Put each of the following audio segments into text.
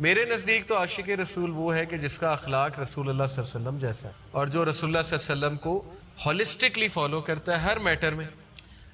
میرے نزدیک تو عاشق رسول وہ ہے کہ جس کا اخلاق رسول اللہ صلی اللہ علیہ وسلم جیسا ہے، اور جو رسول اللہ صلی اللہ علیہ وسلم کو ہولسٹکلی فالو کرتا ہے ہر میٹر میں۔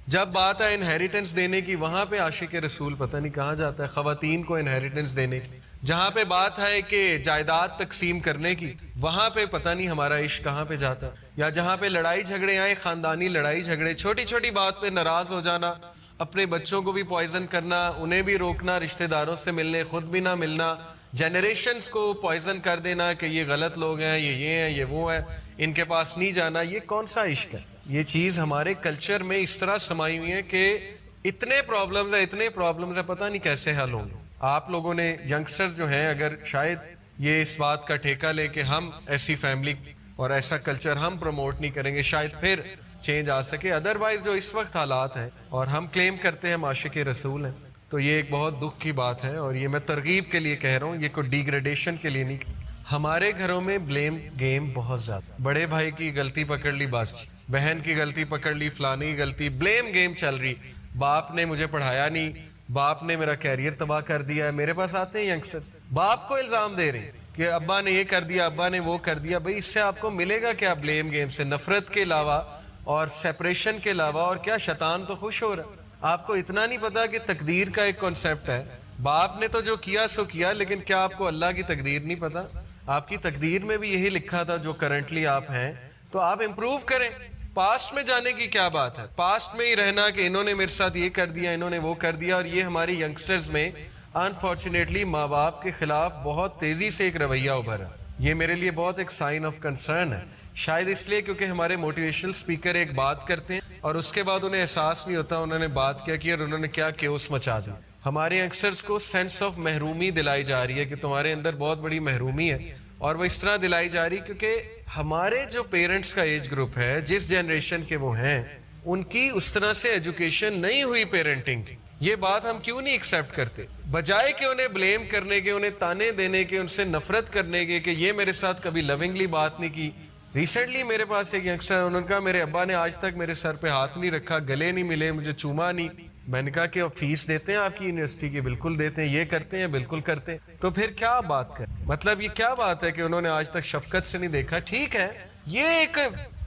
جب بات ہے انہیریٹنس دینے کی، وہاں پہ عاشق رسول پتہ نہیں کہاں جاتا ہے، خواتین کو انہیریٹنس دینے کی۔ جہاں پہ بات ہے کہ جائیداد تقسیم کرنے کی، وہاں پہ پتہ نہیں ہمارا عشق کہاں پہ جاتا ہے۔ یا جہاں پہ لڑائی جھگڑے آئے، خاندانی لڑائی جھگڑے، چھوٹی چھوٹی بات پہ ناراض ہو جانا، اپنے بچوں کو بھی پوائزن کرنا، انہیں بھی روکنا، رشتہ داروں سے ملنے خود بھی نہ ملنا، جنریشنز کو پوائزن کر دینا کہ یہ غلط لوگ ہیں، یہ ہیں، یہ وہ ہے، ان کے پاس نہیں جانا، یہ کون سا عشق ہے؟ یہ چیز ہمارے کلچر میں اس طرح سمائی ہوئی ہے کہ اتنے پرابلمز ہیں پتہ نہیں کیسے حل ہوں گے۔ آپ لوگوں نے ینگسٹرز جو ہیں، اگر شاید یہ اس بات کا ٹھیکہ لے کہ ہم ایسی فیملی اور ایسا کلچر ہم پروموٹ نہیں کریں گے، شاید پھر چینج آ سکے۔ ادروائز جو اس وقت حالات ہیں اور ہم کلیم کرتے ہیں ہم عاشق رسول ہیں، تو یہ ایک بہت دکھ کی بات ہے، اور یہ میں ترغیب کے لیے کہہ رہا ہوں، یہ کوئی ڈیگریڈیشن کے لیے نہیں۔ ہمارے گھروں میں بلیم گیم بہت زیادہ، بڑے بھائی کی غلطی پکڑ لی بس، بہن کی غلطی پکڑ لی، فلانی کی غلطی، بلیم گیم چل رہی۔ باپ نے مجھے پڑھایا نہیں، باپ نے میرا کیریئر تباہ کر دیا ہے۔ میرے پاس آتے ہیں ینگسٹر، باپ کو الزام دے رہے ہیں کہ ابا نے یہ کر دیا، ابا نے وہ کر دیا۔ بھئی اس سے آپ کو ملے گا کیا؟ بلیم گیم سے نفرت کے علاوہ اور سیپریشن کے علاوہ اور کیا؟ شیطان تو خوش ہو رہا ہے۔ آپ کو اتنا نہیں پتا کہ تقدیر کا ایک کانسیپٹ ہے، باپ نے تو جو کیا سو کیا، لیکن کیا آپ کو اللہ کی تقدیر نہیں پتا؟ آپ کی تقدیر میں بھی یہی لکھا تھا جو کرنٹلی آپ ہیں، تو آپ امپروو کریں۔ پاسٹ میں جانے کی کیا بات ہے؟ پاسٹ میں ہی رہنا کہ انہوں نے میرے ساتھ یہ کر دیا، انہوں نے وہ کر دیا۔ اور یہ ہماری ینگسٹرز میں انفارچونیٹلی ماں باپ کے خلاف بہت تیزی سے ایک رویہ ابھرا۔ یہ میرے لیے بہت ایک سائن آف کنسرن ہے، شاید اس لیے کیونکہ ہمارے موٹیویشنل سپیکر ایک بات کرتے ہیں اور اس کے بعد انہیں احساس نہیں ہوتا انہوں نے بات کیا کی اور انہوں نے کیا کیوس مچا دیا۔ ہمارے ینگسٹرز کو سینس آف محرومی دلائی جا رہی ہے کہ تمہارے اندر بہت بڑی محرومی ہے، اور وہ اس طرح دلائی جا رہی کیونکہ ہمارے جو پیرنٹس کا ایج گروپ ہے، جس جنریشن کے وہ ہیں، ان کی اس طرح سے ایجوکیشن نہیں ہوئی پیرنٹنگ کی۔ یہ بات ہم کیوں نہیں ایکسیپٹ کرتے؟ بجائے کہ انہیں بلیم کرنے کے، انہیں تانے دینے کے، ان سے نفرت کرنے کے کہ یہ میرے ساتھ کبھی لونگلی بات نہیں کی۔ ریسنٹلی میرے پاس ایک ینگسٹر، انہوں نے کہا میرے ابا نے آج تک میرے سر پہ ہاتھ نہیں رکھا، گلے نہیں ملے، مجھے چوما نہیں۔ میں نے کہا کہ فیس دیتے ہیں آپ کی یونیورسٹی کی؟ بالکل دیتے ہیں۔ یہ کرتے ہیں؟ بالکل کرتے ہیں۔ تو پھر کیا بات کریں؟ مطلب یہ کیا بات ہے کہ انہوں نے آج تک شفقت سے نہیں دیکھا؟ ٹھیک ہے، یہ ایک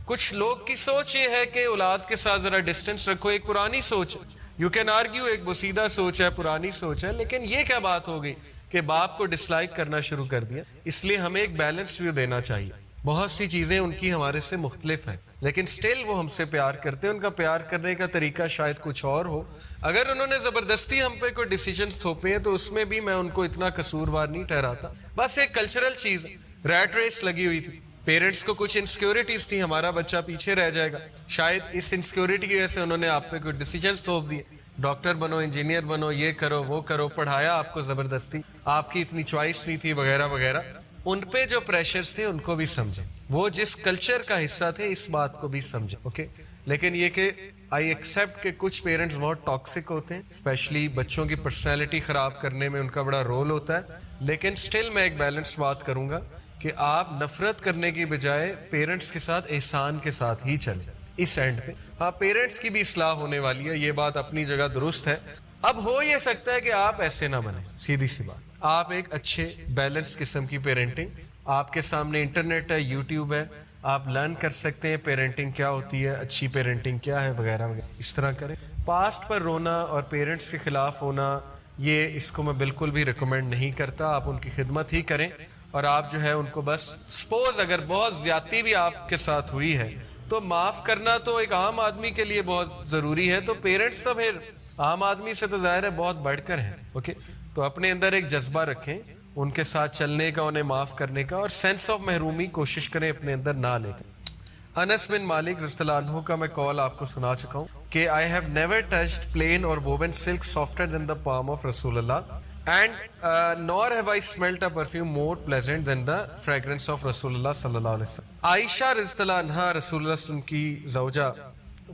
کچھ لوگ کی سوچ یہ ہے کہ اولاد کے ساتھ ذرا ڈسٹنس رکھو، ایک پرانی سوچ ہے، یو کین آرگیو، ایک بوسیدہ سوچ ہے، پرانی سوچ ہے، لیکن یہ کیا بات ہو گئی کہ باپ کو ڈسلائک کرنا شروع کر دیا؟ اس لیے ہمیں ایک بیلنس ویو دینا چاہیے۔ بہت سی چیزیں ان کی ہمارے سے مختلف ہیں، لیکن سٹل وہ ہم سے پیار کرتے ہیں۔ ان کا پیار کرنے کا طریقہ شاید کچھ اور ہو۔ اگر انہوں نے زبردستی ہم پہ کوئی ڈیسیجنز تھوپے ہیں تو اس میں بھی میں ان کو اتنا قصوروار نہیں ٹھہراتا۔ بس ایک کلچرل چیز، ریٹ ریس لگی ہوئی تھی، پیرنٹس کو کچھ انسیکیورٹیز تھی، ہمارا بچہ پیچھے رہ جائے گا، شاید اس انسیکیورٹی کی وجہ سے انہوں نے آپ پہ کوئی ڈیسیجنز تھوپ دیے، ڈاکٹر بنو، انجینئر بنو، یہ کرو وہ کرو، پڑھایا آپ کو زبردستی، آپ کی اتنی چوائس نہیں تھی، وغیرہ وغیرہ۔ ان پہ جو پریشرز تھے ان کو بھی سمجھیں، وہ جس کلچر کا حصہ تھے اس بات کو بھی سمجھیں، اوکے؟ لیکن یہ کہ آئی ایکسیپٹ کہ کچھ پیرنٹس بہت ٹاکسک ہوتے ہیں، اسپیشلی بچوں کی پرسنالٹی خراب کرنے میں ان کا بڑا رول ہوتا ہے، لیکن سٹل میں ایک بیلنس بات کروں گا کہ آپ نفرت کرنے کی بجائے پیرنٹس کے ساتھ احسان کے ساتھ ہی چلیں اس اینڈ پہ۔ ہاں، پیرنٹس کی بھی اصلاح ہونے والی ہے، یہ بات اپنی جگہ درست ہے۔ اب ہو یہ سکتا ہے کہ آپ ایسے نہ بنیں، سیدھی سی بات، آپ ایک اچھے بیلنس قسم کی پیرنٹنگ، آپ کے سامنے انٹرنیٹ ہے، یوٹیوب ہے، آپ لرن کر سکتے ہیں پیرنٹنگ کیا ہوتی ہے، اچھی پیرنٹنگ کیا ہے، وغیرہ وغیرہ، اس طرح کریں۔ پاسٹ پر رونا اور پیرنٹس کے خلاف ہونا، یہ اس کو میں بالکل بھی ریکمینڈ نہیں کرتا۔ آپ ان کی خدمت ہی کریں، اور آپ جو ہے ان کو بس سپوز اگر بہت زیادتی بھی آپ کے ساتھ ہوئی ہے تو معاف کرنا تو ایک عام آدمی کے لیے بہت ضروری ہے، تو پیرنٹس تو پھر عام آدمی سے تو ظاہر ہے بہت بڑھ کر ہیں، اوکے؟ تو اپنے اندر ایک جذبہ رکھیں ان کے ساتھ چلنے کا، انہیں معاف کرنے کا، اور سینس آف محرومی کوشش کریں اپنے اندر نہ لے کر۔ انس بن مالک رضی اللہ عنہ کا میں قول آپ کو سنا چکا ہوں کہ I have never touched plain or woven silk softer than the palm of رسول اللہ and nor have I smelt a perfume more pleasant than the fragrance of رسول اللہ صلی اللہ علیہ وسلم۔ عائشہ رضی اللہ عنہ رسول اللہ صلی اللہ علیہ وسلم کی زوجہ،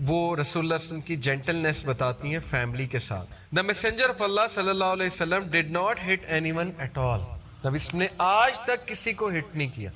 وہ رسول اللہ صلی اللہ علیہ وسلم کی جینٹلنس بتاتی ہیں فیملی کے ساتھ۔ The messenger of Allah صلی اللہ علیہ وسلم did not hit anyone at all۔ نبی اس نے آج تک کسی کو ہٹ نہیں کیا،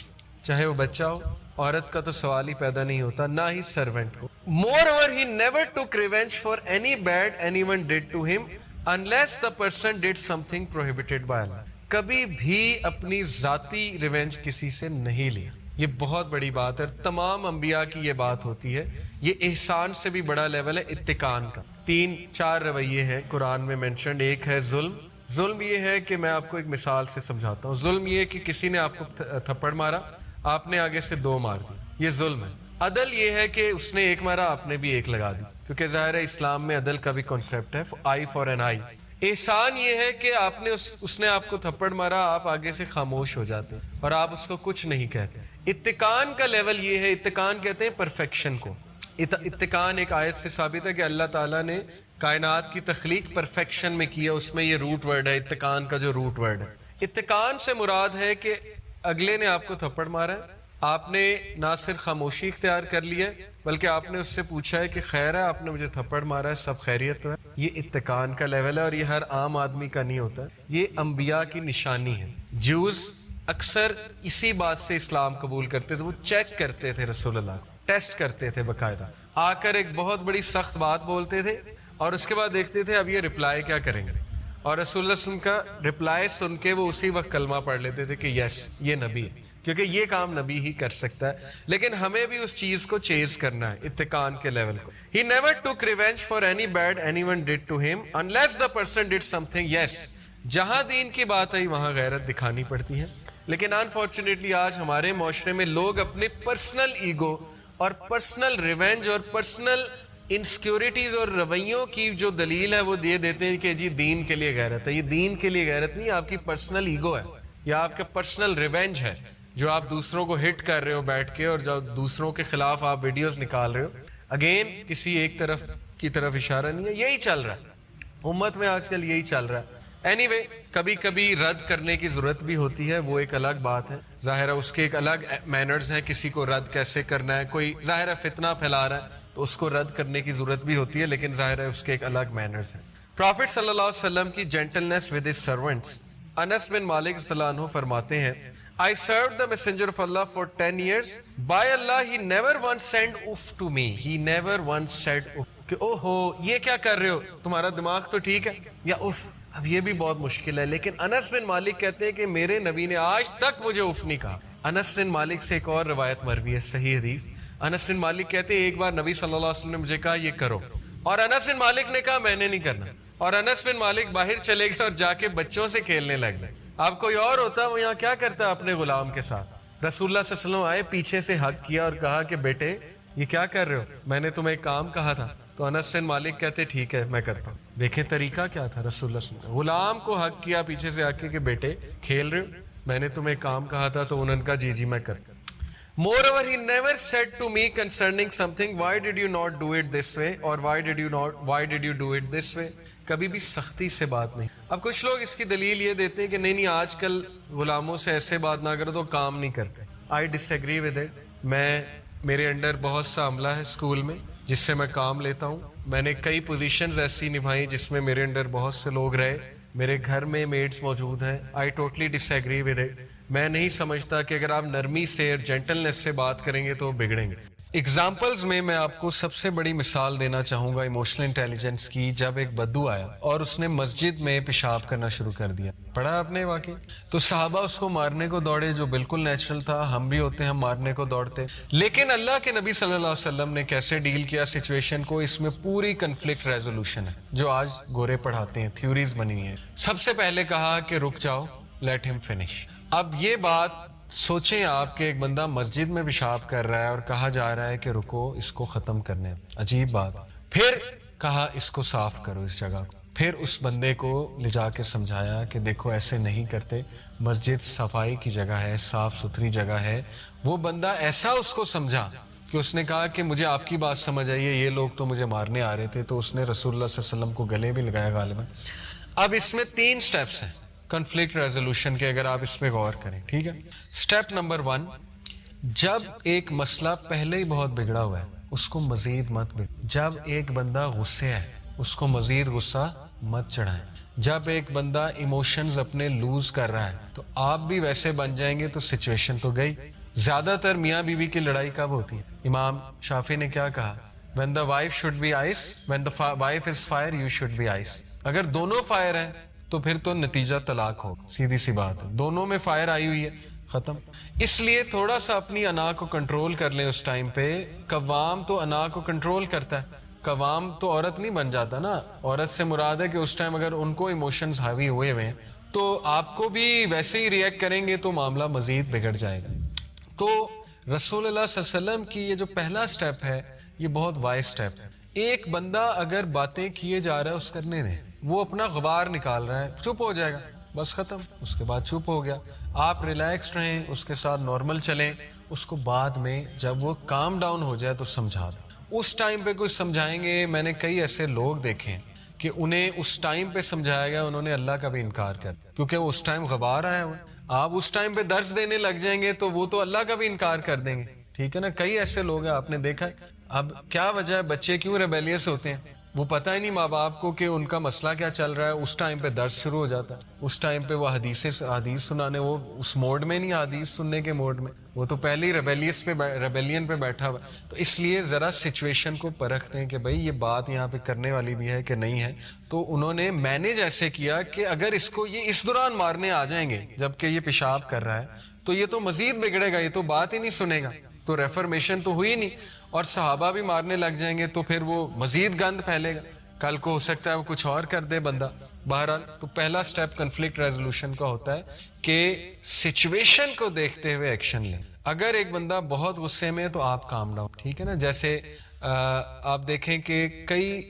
چاہے وہ بچہ ہو، عورت کا تو سوال ہی پیدا نہیں ہوتا، نہ ہی سرونٹ کو۔ Moreover, he never took revenge for any bad anyone did to him unless the person did something prohibited by Allah۔ کبھی بھی اپنی ذاتی ریونج کسی سے نہیں لیا. یہ بہت بڑی بات ہے. تمام انبیاء کی یہ بات ہوتی ہے. یہ احسان سے بھی بڑا لیول ہے اتقان کا. 3-4 رویے ہیں قرآن میں مینشنڈ. ایک ہے ظلم. ظلم یہ ہے کہ میں آپ کو ایک مثال سے سمجھاتا ہوں. ظلم یہ ہے کہ کسی نے آپ کو تھپڑ مارا, آپ نے آگے سے 2 مار دی, یہ ظلم ہے. عدل یہ ہے کہ اس نے 1 مارا, آپ نے بھی 1 لگا دی, کیونکہ ظاہر ہے اسلام میں عدل کا بھی کنسپٹ ہے, آئی فار این آئی. احسان یہ ہے کہ آپ نے اس نے آپ کو تھپڑ مارا, آپ آگے سے خاموش ہو جاتے اور آپ اس کو کچھ نہیں کہتے. اتقان کا لیول یہ ہے, اتقان کہتے ہیں پرفیکشن کو. اتقان ایک آیت سے ثابت ہے کہ اللہ تعالیٰ نے کائنات کی تخلیق پرفیکشن میں کیا. اس میں یہ روٹ ورڈ ہے, اتقان کا جو روٹ ورڈ ہے. اتقان سے مراد ہے کہ اگلے نے آپ کو تھپڑ مارا ہے, آپ نے نہ صرف خاموشی اختیار کر لی ہے بلکہ آپ نے اس سے پوچھا ہے کہ خیر ہے, آپ نے مجھے تھپڑ مارا ہے, سب خیریت تو ہے. یہ اتقان کا لیول ہے, اور یہ ہر عام آدمی کا نہیں ہوتا. یہ انبیاء کی نشانی ہے. جوز اکثر اسی بات سے اسلام قبول کرتے تھے. وہ چیک کرتے تھے رسول اللہ کو, ٹیسٹ کرتے تھے باقاعدہ. آ کر ایک بہت بڑی سخت بات بولتے تھے اور اس کے بعد دیکھتے تھے اب یہ رپلائی کیا کریں گے, اور رسول اللہ صلی اللہ علیہ وسلم کا رپلائی سن کے وہ اسی وقت کلمہ پڑھ لیتے تھے کہ یس یہ نبی ہے, کیونکہ یہ کام نبی ہی کر سکتا ہے. لیکن ہمیں بھی اس چیز کو چیز کرنا ہے, اتقان کے لیول کو. He never took revenge for any bad anyone did to him unless the person did something. Yes, جہاں دین کی بات آئی وہاں غیرت دکھانی پڑتی ہے. لیکن انفارچونیٹلی آج ہمارے معاشرے میں لوگ اپنے پرسنل ایگو اور پرسنل ریونج اور پرسنل انسیکیورٹیز اور رویوں کی جو دلیل ہے وہ دے دیتے ہیں کہ جی دین کے لیے غیرت ہے. یہ دین کے لیے غیرت نہیں, آپ کی پرسنل ایگو ہے یا آپ کا پرسنل ریونج ہے, جو آپ دوسروں کو ہٹ کر رہے ہو بیٹھ کے, اور جو دوسروں کے خلاف آپ ویڈیوز نکال رہے ہو. اگین کسی ایک طرف کی طرف اشارہ نہیں ہے, یہی چل رہا ہے امت میں آج کل, یہی چل رہا ہے. اینی کبھی کبھی رد کرنے کی ضرورت بھی ہوتی ہے, وہ ایک الگ بات ہے. ظاہر ہے اس کے ایک الگ مینرز ہیں, کسی کو رد کیسے کرنا ہے. کوئی ظاہر ہے فتنہ پھیلا رہا ہے تو اس کو رد کرنے کی ضرورت بھی ہوتی ہے, لیکن ظاہر ہے اس کے ایک الگ مینرز ہیں. پرافٹ صلی اللہ علیہ وسلم کی جینٹلنس ود ہز سرونٹس. انس بن مالک رضی اللہ عنہ فرماتے ہیں, I served the messenger of Allah for 10 years. By Allah, he never once said uff to me. He never once said uff. کہ او ہو یہ کیا کر رہے ہو, تمہارا دماغ تو ٹھیک ہے, یا اف. اب یہ بھی بہت مشکل ہے, لیکن انس بن مالک کہتے ہیں کہ میرے نبی نے آج تک مجھے اف نہیں کہا. انس بن مالک سے ایک اور روایت مروی ہے, صحیح حدیث. انس بن مالک کہتے ہیں ایک بار نبی صلی اللہ علیہ وسلم نے مجھے کہا یہ کرو, اور انس بن مالک نے کہا میں نے نہیں کرنا, اور انس بن مالک باہر چلے گئے اور جا کے بچوں سے کھیلنے لگ گئے. آپ کوئی اور ہوتا وہ یہاں کیا کرتا اپنے غلام کے ساتھ. رسول اللہ صلی اللہ علیہ وسلم آئے, پیچھے سے حق کیا اور کہا کہ بیٹے یہ کیا کر رہے ہو, میں نے تمہیں ایک کام کہا تھا. تو انس بن مالک کہتے ٹھیک ہے میں کرتا ہوں. دیکھیں طریقہ کیا تھا رسول اللہ صلی اللہ علیہ وسلم, غلام کو حق کیا پیچھے سے آ کے کہ بیٹے کھیل رہے ہو, میں نے تمہیں ایک کام کہا تھا, تو انہوں نے کہا جی جی میں کرتا. Moreover, he never said to me concerning something, why did you not do it this way, or why did you do it this way. کبھی بھی سختی سے بات نہیں. اب کچھ لوگ اس کی دلیل یہ دیتے ہیں کہ نہیں آج کل غلاموں سے ایسے بات نہ کرو تو کام نہیں کرتے. I disagree with it. میرے انڈر بہت سا عملہ ہے اسکول میں جس سے میں کام لیتا ہوں. میں نے کئی پوزیشنز ایسی نبھائیں جس میں میرے انڈر بہت سے لوگ رہے, میرے گھر میں میڈس موجود ہیں. I totally disagree with it. میں نہیں سمجھتا کہ اگر آپ نرمی سے اور جینٹلنس سے بات کریں گے تو بگڑیں گے. ایگزامپلز میں آپ کو سب سے بڑی مثال دینا چاہوں گا ایموشنل انٹیلیجنس کی. جب ایک بدو آیا اور اس نے مسجد میں پیشاب کرنا شروع کر دیا, پڑھا آپ نے واقعی, تو صحابہ اس کو مارنے کو دوڑے, جو بالکل نیچرل تھا, ہم بھی ہوتے ہیں ہم مارنے کو دوڑتے. لیکن اللہ کے نبی صلی اللہ علیہ وسلم نے کیسے ڈیل کیا سچویشن کو, اس میں پوری کنفلکٹ ریزولوشن ہے جو آج گورے پڑھاتے ہیں, تھیوریز بنی ہیں. سب سے پہلے کہا کہ رک جاؤ, لیٹ ہم فنش. اب یہ بات سوچیں آپ کہ ایک بندہ مسجد میں پیشاب کر رہا ہے اور کہا جا رہا ہے کہ رکو اس کو ختم کرنے, عجیب بات. پھر کہا اس کو صاف کرو اس جگہ کو. پھر اس بندے کو لے جا کے سمجھایا کہ دیکھو ایسے نہیں کرتے, مسجد صفائی کی جگہ ہے, صاف ستھری جگہ ہے. وہ بندہ ایسا اس کو سمجھا کہ اس نے کہا کہ مجھے آپ کی بات سمجھ آئی ہے, یہ لوگ تو مجھے مارنے آ رہے تھے. تو اس نے رسول اللہ صلی اللہ علیہ وسلم کو گلے بھی لگایا غالباً. اب اس میں 3 سٹیپس ہیں کنفلکٹ ریزولوشن کے, اگر آپ اس پہ غور کریں. ٹھیک ہے, سٹیپ نمبر 1, جب ایک مسئلہ پہلے ہی بہت بگڑا ہوا ہے اس کو مزید مت جب ایک بندہ غصے ہے اس کو مزید غصہ مت چڑھائیں. جب ایک بندہ ایموشنز اپنے لوز کر رہا ہے تو آپ بھی ویسے بن جائیں گے تو سچویشن تو گئی. زیادہ تر میاں بیوی کی لڑائی کب ہوتی ہے؟ امام شافعی نے کیا کہا, when the wife should be ice, when the wife is fire you should be ice. اگر دونوں فائر ہیں تو پھر تو نتیجہ طلاق ہو, سیدھی سی بات ہے, دونوں میں فائر آئی ہوئی ہے, ختم. اس لیے تھوڑا سا اپنی انا کو کنٹرول کر لیں اس ٹائم پہ. قوام تو انا کو کنٹرول کرتا ہے, قوام تو عورت نہیں بن جاتا نا. عورت سے مراد ہے کہ اس ٹائم اگر ان کو ایموشنز حاوی ہوئے ہوئے ہیں تو آپ کو بھی ویسے ہی ریئیکٹ کریں گے تو معاملہ مزید بگڑ جائے گا. تو رسول اللہ صلی اللہ علیہ وسلم کی یہ جو پہلا سٹیپ ہے یہ بہت وائز سٹیپ ہے. ایک بندہ اگر باتیں کیے جا رہا ہے اس کرنے دیں, وہ اپنا غبار نکال رہا ہے, چپ ہو جائے گا, بس ختم. اس کے بعد چپ ہو گیا, آپ ریلیکس رہیں, اس کے ساتھ نارمل چلیں. اس کو بعد میں جب وہ کام ڈاؤن ہو جائے تو سمجھا دیں. اس ٹائم پہ کچھ سمجھائیں گے, میں نے کئی ایسے لوگ دیکھے ہیں کہ انہیں اس ٹائم پہ سمجھایا گیا, انہوں نے اللہ کا بھی انکار کر دیا کیونکہ اس ٹائم غبار آیا ہوا. آپ اس ٹائم پہ درس دینے لگ جائیں گے تو وہ تو اللہ کا بھی انکار کر دیں گے, ٹھیک ہے نا. کئی ایسے لوگ ہیں, آپ نے دیکھا ہے. اب کیا وجہ ہے, بچے کیوں ریبیلیس ہوتے ہیں, وہ پتہ ہی نہیں ماں باپ کو کہ ان کا مسئلہ کیا چل رہا ہے. اس ٹائم پہ درس شروع ہو جاتا ہے, اس ٹائم پہ وہ حدیث سنانے, وہ اس موڈ میں نہیں, حدیث سننے کے موڈ میں, وہ تو پہلے ہی ریبیلین پہ بیٹھا ہوا. تو اس لیے ذرا سچویشن کو پرکھتے ہیں کہ بھائی یہ بات یہاں پہ کرنے والی بھی ہے کہ نہیں ہے. تو انہوں نے مینیج ایسے کیا کہ اگر اس کو یہ اس دوران مارنے آ جائیں گے جبکہ یہ پیشاب کر رہا ہے تو یہ تو مزید بگڑے گا, یہ تو بات ہی نہیں سنے گا, تو ریفرمیشن تو ہوئی نہیں. اور صحابہ بھی مارنے لگ جائیں گے تو پھر وہ مزید گند پھیلے گا, کل کو ہو سکتا ہے وہ کچھ اور کر دے بندہ. بہرحال تو پہلا سٹیپ کنفلکٹ ریزولوشن کا ہوتا ہے کہ سچویشن کو دیکھتے ہوئے ایکشن لیں. اگر ایک بندہ بہت غصے میں ہے تو آپ کام ڈاؤن, ٹھیک ہے نا. جیسے آپ دیکھیں کہ کئی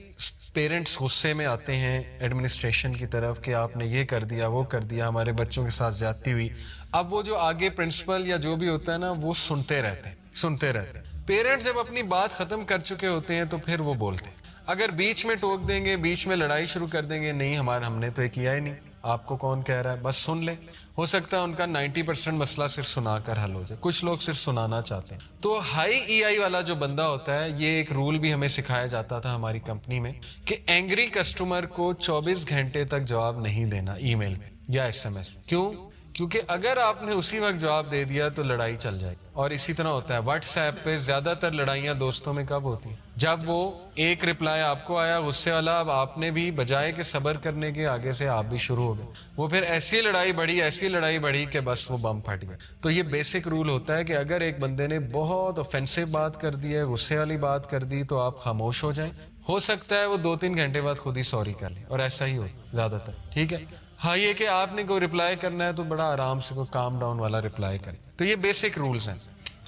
پیرنٹس غصے میں آتے ہیں ایڈمنسٹریشن کی طرف کہ آپ نے یہ کر دیا, وہ کر دیا, ہمارے بچوں کے ساتھ زیادتی ہوئی. اب وہ جو آگے پرنسپل یا جو بھی ہوتا ہے نا, وہ سنتے رہتے ہیں. پیرنٹس جب اپنی بات ختم کر چکے ہوتے ہیں تو پھر وہ بولتے ہیں. اگر بیچ میں ٹوک دیں گے, بیچ میں لڑائی شروع کر دیں گے, نہیں ہم نے تو یہ کیا ہی نہیں, آپ کو کون کہہ رہا ہے, بس سن لیں. ہو سکتا ہے ان کا 90% مسئلہ صرف سنا کر حل ہو جائے. کچھ لوگ صرف سنانا چاہتے ہیں. تو ہائی ای آئی والا جو بندہ ہوتا ہے, یہ ایک رول بھی ہمیں سکھایا جاتا تھا ہماری کمپنی میں کہ اینگری کسٹمر کو 24 گھنٹے تک جواب نہیں دینا ای میل میں یا ایس ایم ایس. کیوں؟ کیونکہ اگر آپ نے اسی وقت جواب دے دیا تو لڑائی چل جائے گی. اور اسی طرح ہوتا ہے واٹس ایپ پہ زیادہ تر لڑائیاں دوستوں میں کب ہوتی ہیں, جب وہ ایک رپلائی آپ کو آیا غصے والا, اب آپ نے بھی بجائے کہ صبر کرنے کے آگے سے آپ بھی شروع ہو گئے, وہ پھر ایسی لڑائی بڑھی کہ بس وہ بم پھٹ گیا. تو یہ بیسک رول ہوتا ہے کہ اگر ایک بندے نے بہت اوفینسو بات کر دی ہے, غصے والی بات کر دی, تو آپ خاموش ہو جائیں. ہو سکتا ہے وہ 2-3 گھنٹے بعد خود ہی سوری کر لیں, اور ایسا ہی ہو زیادہ تر, ٹھیک ہے. ہاں یہ کہ آپ نے کوئی رپلائی کرنا ہے تو بڑا آرام سے کوئی کام ڈاؤن والا رپلائی کریں. تو یہ بیسک رولز ہیں.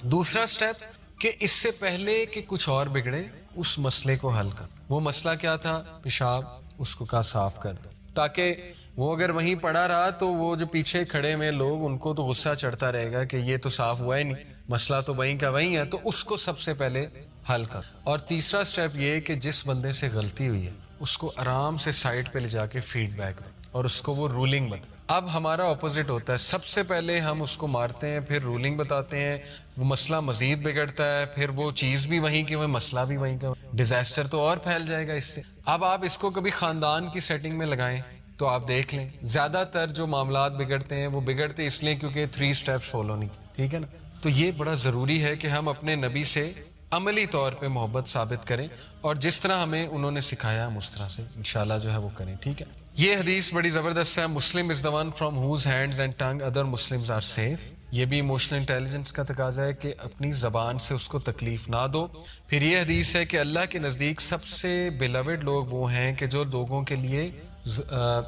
دوسرا سٹیپ کہ اس سے پہلے کہ کچھ اور بگڑے اس مسئلے کو حل کر. وہ مسئلہ کیا تھا, پیشاب, اس کو کہا صاف کر دو, تاکہ وہ اگر وہیں پڑا رہا تو وہ جو پیچھے کھڑے ہوئے لوگ ان کو تو غصہ چڑھتا رہے گا کہ یہ تو صاف ہوا ہی نہیں, مسئلہ تو وہیں کا وہیں ہے, تو اس کو سب سے پہلے حل کر. اور تیسرا سٹیپ یہ کہ جس بندے سے غلطی ہوئی ہے اس کو آرام سے سائڈ پہ لے جا کے فیڈ بیک دے اور اس کو وہ رولنگ بتا. اب ہمارا اپوزٹ ہوتا ہے, سب سے پہلے ہم اس کو مارتے ہیں, پھر رولنگ بتاتے ہیں, وہ مسئلہ مزید بگڑتا ہے, پھر وہ چیز بھی وہیں کی, وہ مسئلہ بھی وہیں کا, ڈیزاسٹر تو اور پھیل جائے گا اس سے. اب آپ اس کو کبھی خاندان کی سیٹنگ میں لگائیں تو آپ دیکھ لیں زیادہ تر جو معاملات بگڑتے ہیں وہ بگڑتے اس لیے کیونکہ 3 سٹیپس فالو نہیں, ٹھیک ہے نا. تو یہ بڑا ضروری ہے کہ ہم اپنے نبی سے عملی طور پہ محبت ثابت کریں, اور جس طرح ہمیں انہوں نے سکھایا ہم اس طرح سے انشاءاللہ جو ہے وہ کریں, ٹھیک ہے. یہ حدیث بڑی زبردست ہے. Muslim is the one from whose hands and tongue other Muslims are safe. یہ بھی ایموشنل انٹیلیجنس کا تقاضا ہے کہ اپنی زبان سے اس کو تکلیف نہ دو. پھر یہ حدیث ہے کہ اللہ کے نزدیک سب سے بیلوڈ لوگ وہ ہیں کہ جو لوگوں کے لیے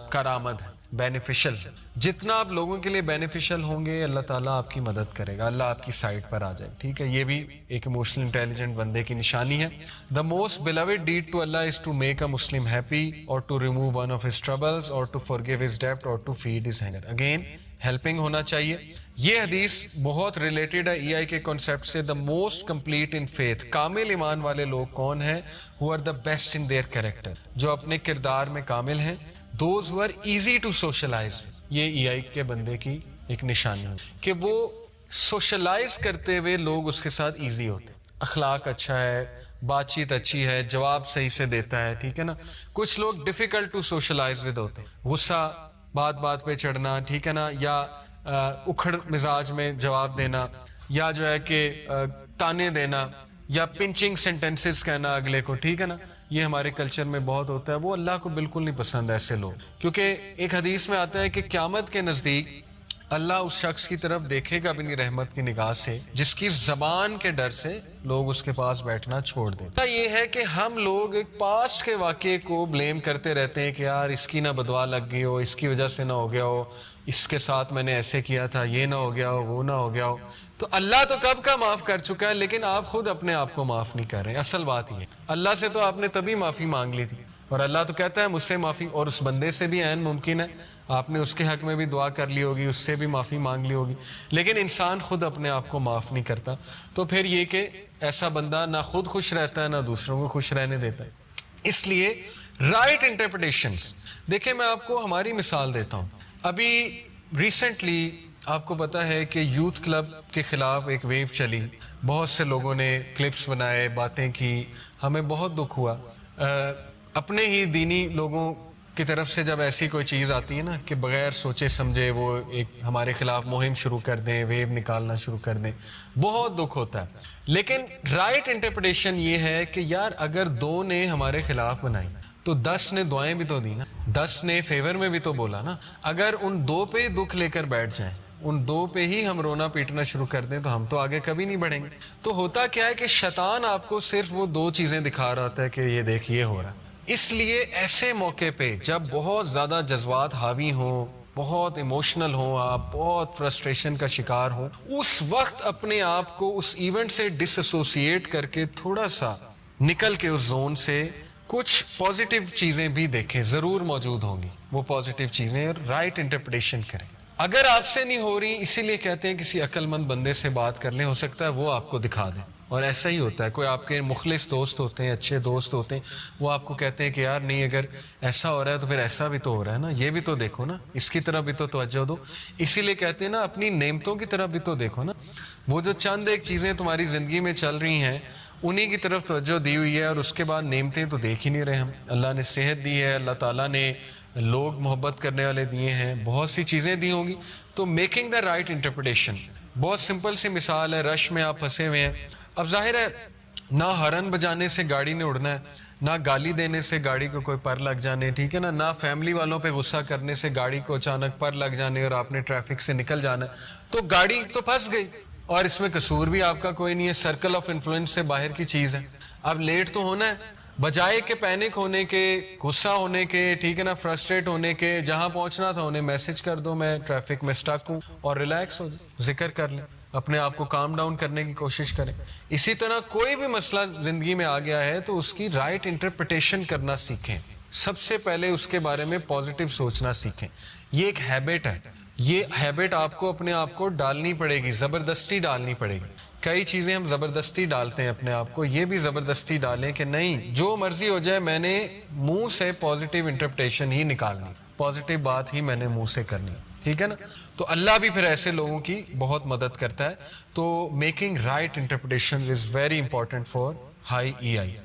کارآمد ہے, بینیفیشل. جتنا آپ لوگوں کے لیے بینیفیشل ہوں گے اللہ تعالیٰ آپ کی مدد کرے گا, اللہ آپ کی سائڈ پر آ جائے, ٹھیک ہے. یہ بھی ایک ایموشنل انٹیلیجنٹ بندے کی نشانی ہے. The most beloved deed to Allah is to make a Muslim happy or to remove one of his troubles or to forgive his ڈیبٹ or to feed his hunger. Again helping ہونا چاہیے. یہ حدیث بہت ریلیٹڈ ہے ای آئی کے کانسیپٹ سے. The most complete in faith, کامل ایمان والے لوگ کون ہیں, who are the best in their character, جو اپنے کردار میں کامل ہیں. Those who are easy to socialise, یہ ای آئی کے بندے کی ایک نشانی ہے کہ وہ سوشلائز کرتے ہوئے لوگ اس کے ساتھ ایزی ہوتے ہیں. اخلاق اچھا ہے, بات چیت اچھی ہے, جواب صحیح سے دیتا ہے, ٹھیک ہے نا. کچھ لوگ ڈیفیکلٹ ٹو سوشلائز ود ہوتے ہیں, غصہ, بات پہ چڑھنا, ٹھیک ہے نا, یا اکھڑ مزاج میں جواب دینا, یا جو ہے کہ تانے دینا, یا پنچنگ سینٹینسز کہنا اگلے کو, ٹھیک ہے نا. یہ ہمارے کلچر میں بہت ہوتا ہے، وہ اللہ کو بالکل نہیں پسند ایسے لوگ، کیونکہ ایک حدیث میں آتا ہے کہ قیامت کے نزدیک اللہ اس شخص کی طرف دیکھے گا اپنی رحمت کی نگاہ سے جس کی زبان کے ڈر سے لوگ اس کے پاس بیٹھنا چھوڑ دیں۔ یہ ہے کہ ہم لوگ ایک پاسٹ کے واقعے کو بلیم کرتے رہتے ہیں کہ یار اس کی نہ بدعا لگ گئی ہو، اس کی وجہ سے نہ ہو گیا ہو، اس کے ساتھ میں نے ایسے کیا تھا، یہ نہ ہو گیا ہو، وہ نہ ہو گیا ہو۔ تو اللہ تو کب کا معاف کر چکا ہے، لیکن آپ خود اپنے آپ کو معاف نہیں کر رہے۔ اصل بات یہ، اللہ سے تو آپ نے تبھی معافی مانگ لی تھی، اور اللہ تو کہتا ہے مجھ سے معافی، اور اس بندے سے بھی عین ممکن ہے آپ نے اس کے حق میں بھی دعا کر لی ہوگی، اس سے بھی معافی مانگ لی ہوگی، لیکن انسان خود اپنے آپ کو معاف نہیں کرتا۔ تو پھر یہ کہ ایسا بندہ نہ خود خوش رہتا ہے نہ دوسروں کو خوش رہنے دیتا ہے۔ اس لیے رائٹ انٹرپریٹیشنز، دیکھیں میں آپ کو ہماری مثال دیتا ہوں۔ ابھی ریسنٹلی آپ کو پتا ہے کہ یوتھ کلب کے خلاف ایک ویو چلی، بہت سے لوگوں نے کلپس بنائے، باتیں کی، ہمیں بہت دکھ ہوا۔ اپنے ہی دینی لوگوں کی طرف سے جب ایسی کوئی چیز آتی ہے نا کہ بغیر سوچے سمجھے وہ ایک ہمارے خلاف مہم شروع کر دیں، ویو نکالنا شروع کر دیں، بہت دکھ ہوتا ہے۔ لیکن رائٹ انٹرپریٹیشن یہ ہے کہ یار اگر 2 نے ہمارے خلاف بنائی تو 10 نے دعائیں بھی تو دی نا، 10 نے فیور میں بھی تو بولا نا۔ اگر ان 2 پہ دکھ لے کر بیٹھ جائیں، ان 2 پہ ہی ہم رونا پیٹنا شروع کر دیں تو ہم تو آگے کبھی نہیں بڑھیں گے۔ تو ہوتا کیا ہے کہ شیطان آپ کو صرف وہ 2 چیزیں دکھا رہا ہوتا ہے کہ یہ دیکھ یہ ہو رہا ہے۔ اس لیے ایسے موقع پہ جب بہت زیادہ جذبات حاوی ہوں، بہت ایموشنل ہوں، آپ بہت فرسٹریشن کا شکار ہوں، اس وقت اپنے آپ کو اس ایونٹ سے ڈس ایسوسیٹ کر کے تھوڑا سا نکل کے اس زون سے کچھ پازیٹیو چیزیں بھی دیکھیں، ضرور موجود ہوں گی وہ پازیٹیو چیزیں، اور رائٹ انٹرپریٹیشن کریں۔ اگر آپ سے نہیں ہو رہی، اسی لیے کہتے ہیں کسی عقل مند بندے سے بات کر لیں، ہو سکتا ہے وہ آپ کو دکھا دیں۔ اور ایسا ہی ہوتا ہے، کوئی آپ کے مخلص دوست ہوتے ہیں، اچھے دوست ہوتے ہیں، وہ آپ کو کہتے ہیں کہ یار نہیں اگر ایسا ہو رہا ہے تو پھر ایسا بھی تو ہو رہا ہے نا، یہ بھی تو دیکھو نا، اس کی طرف بھی تو توجہ دو۔ اسی لیے کہتے ہیں نا اپنی نعمتوں کی طرف بھی تو دیکھو نا، وہ جو چند ایک چیزیں تمہاری زندگی میں چل رہی ہیں انہی کی طرف توجہ دی ہوئی ہے، اور اس کے بعد نعمتیں تو دیکھ ہی نہیں رہے ہم۔ اللہ نے صحت دی ہے، اللہ تعالیٰ نے لوگ محبت کرنے والے دیے ہیں، بہت سی چیزیں دی ہوں گی۔ تو میکنگ دا رائٹ انٹرپریٹیشن، بہت سمپل سی مثال ہے، رش میں آپ پھنسے ہوئے ہیں، اب ظاہر ہے نہ ہارن بجانے سے گاڑی نے اڑنا ہے، نہ گالی دینے سے گاڑی کو کوئی پر لگ جانے، ٹھیک ہے نا، نہ فیملی والوں پہ غصہ کرنے سے گاڑی کو اچانک پر لگ جانے اور آپ نے ٹریفک سے نکل جانا ہے، تو گاڑی تو پھنس گئی، اور اس میں قصور بھی آپ کا کوئی نہیں ہے، سرکل آف انفلوئنس سے باہر کی چیز ہے۔ اب لیٹ تو ہونا ہے، بجائے کہ پینک ہونے کے، غصہ ہونے کے، ٹھیک ہے نا، فرسٹریٹ ہونے کے، جہاں پہنچنا تھا انہیں میسج کر دو میں ٹریفک میں سٹک ہوں، اور ریلیکس ہو جائے، ذکر کر لیں، اپنے آپ کو کام ڈاؤن کرنے کی کوشش کریں۔ اسی طرح کوئی بھی مسئلہ زندگی میں آ گیا ہے تو اس کی رائٹ انٹرپریٹیشن کرنا سیکھیں، سب سے پہلے اس کے بارے میں پازیٹیو سوچنا سیکھیں۔ یہ ایک ہیبٹ ہے، یہ ہیبٹ آپ کو اپنے آپ کو ڈالنی پڑے گی، زبردستی ڈالنی پڑے گی۔ کئی چیزیں ہم زبردستی ڈالتے ہیں اپنے آپ کو، یہ بھی زبردستی ڈالیں کہ نہیں جو مرضی ہو جائے میں نے منہ سے پازیٹیو انٹرپریٹیشن ہی نکالنی، پازیٹیو بات ہی میں نے منہ سے کرنی، ٹھیک ہے نا۔ تو اللہ بھی پھر ایسے لوگوں کی بہت مدد کرتا ہے۔ تو making right interpretation is very important for high E I.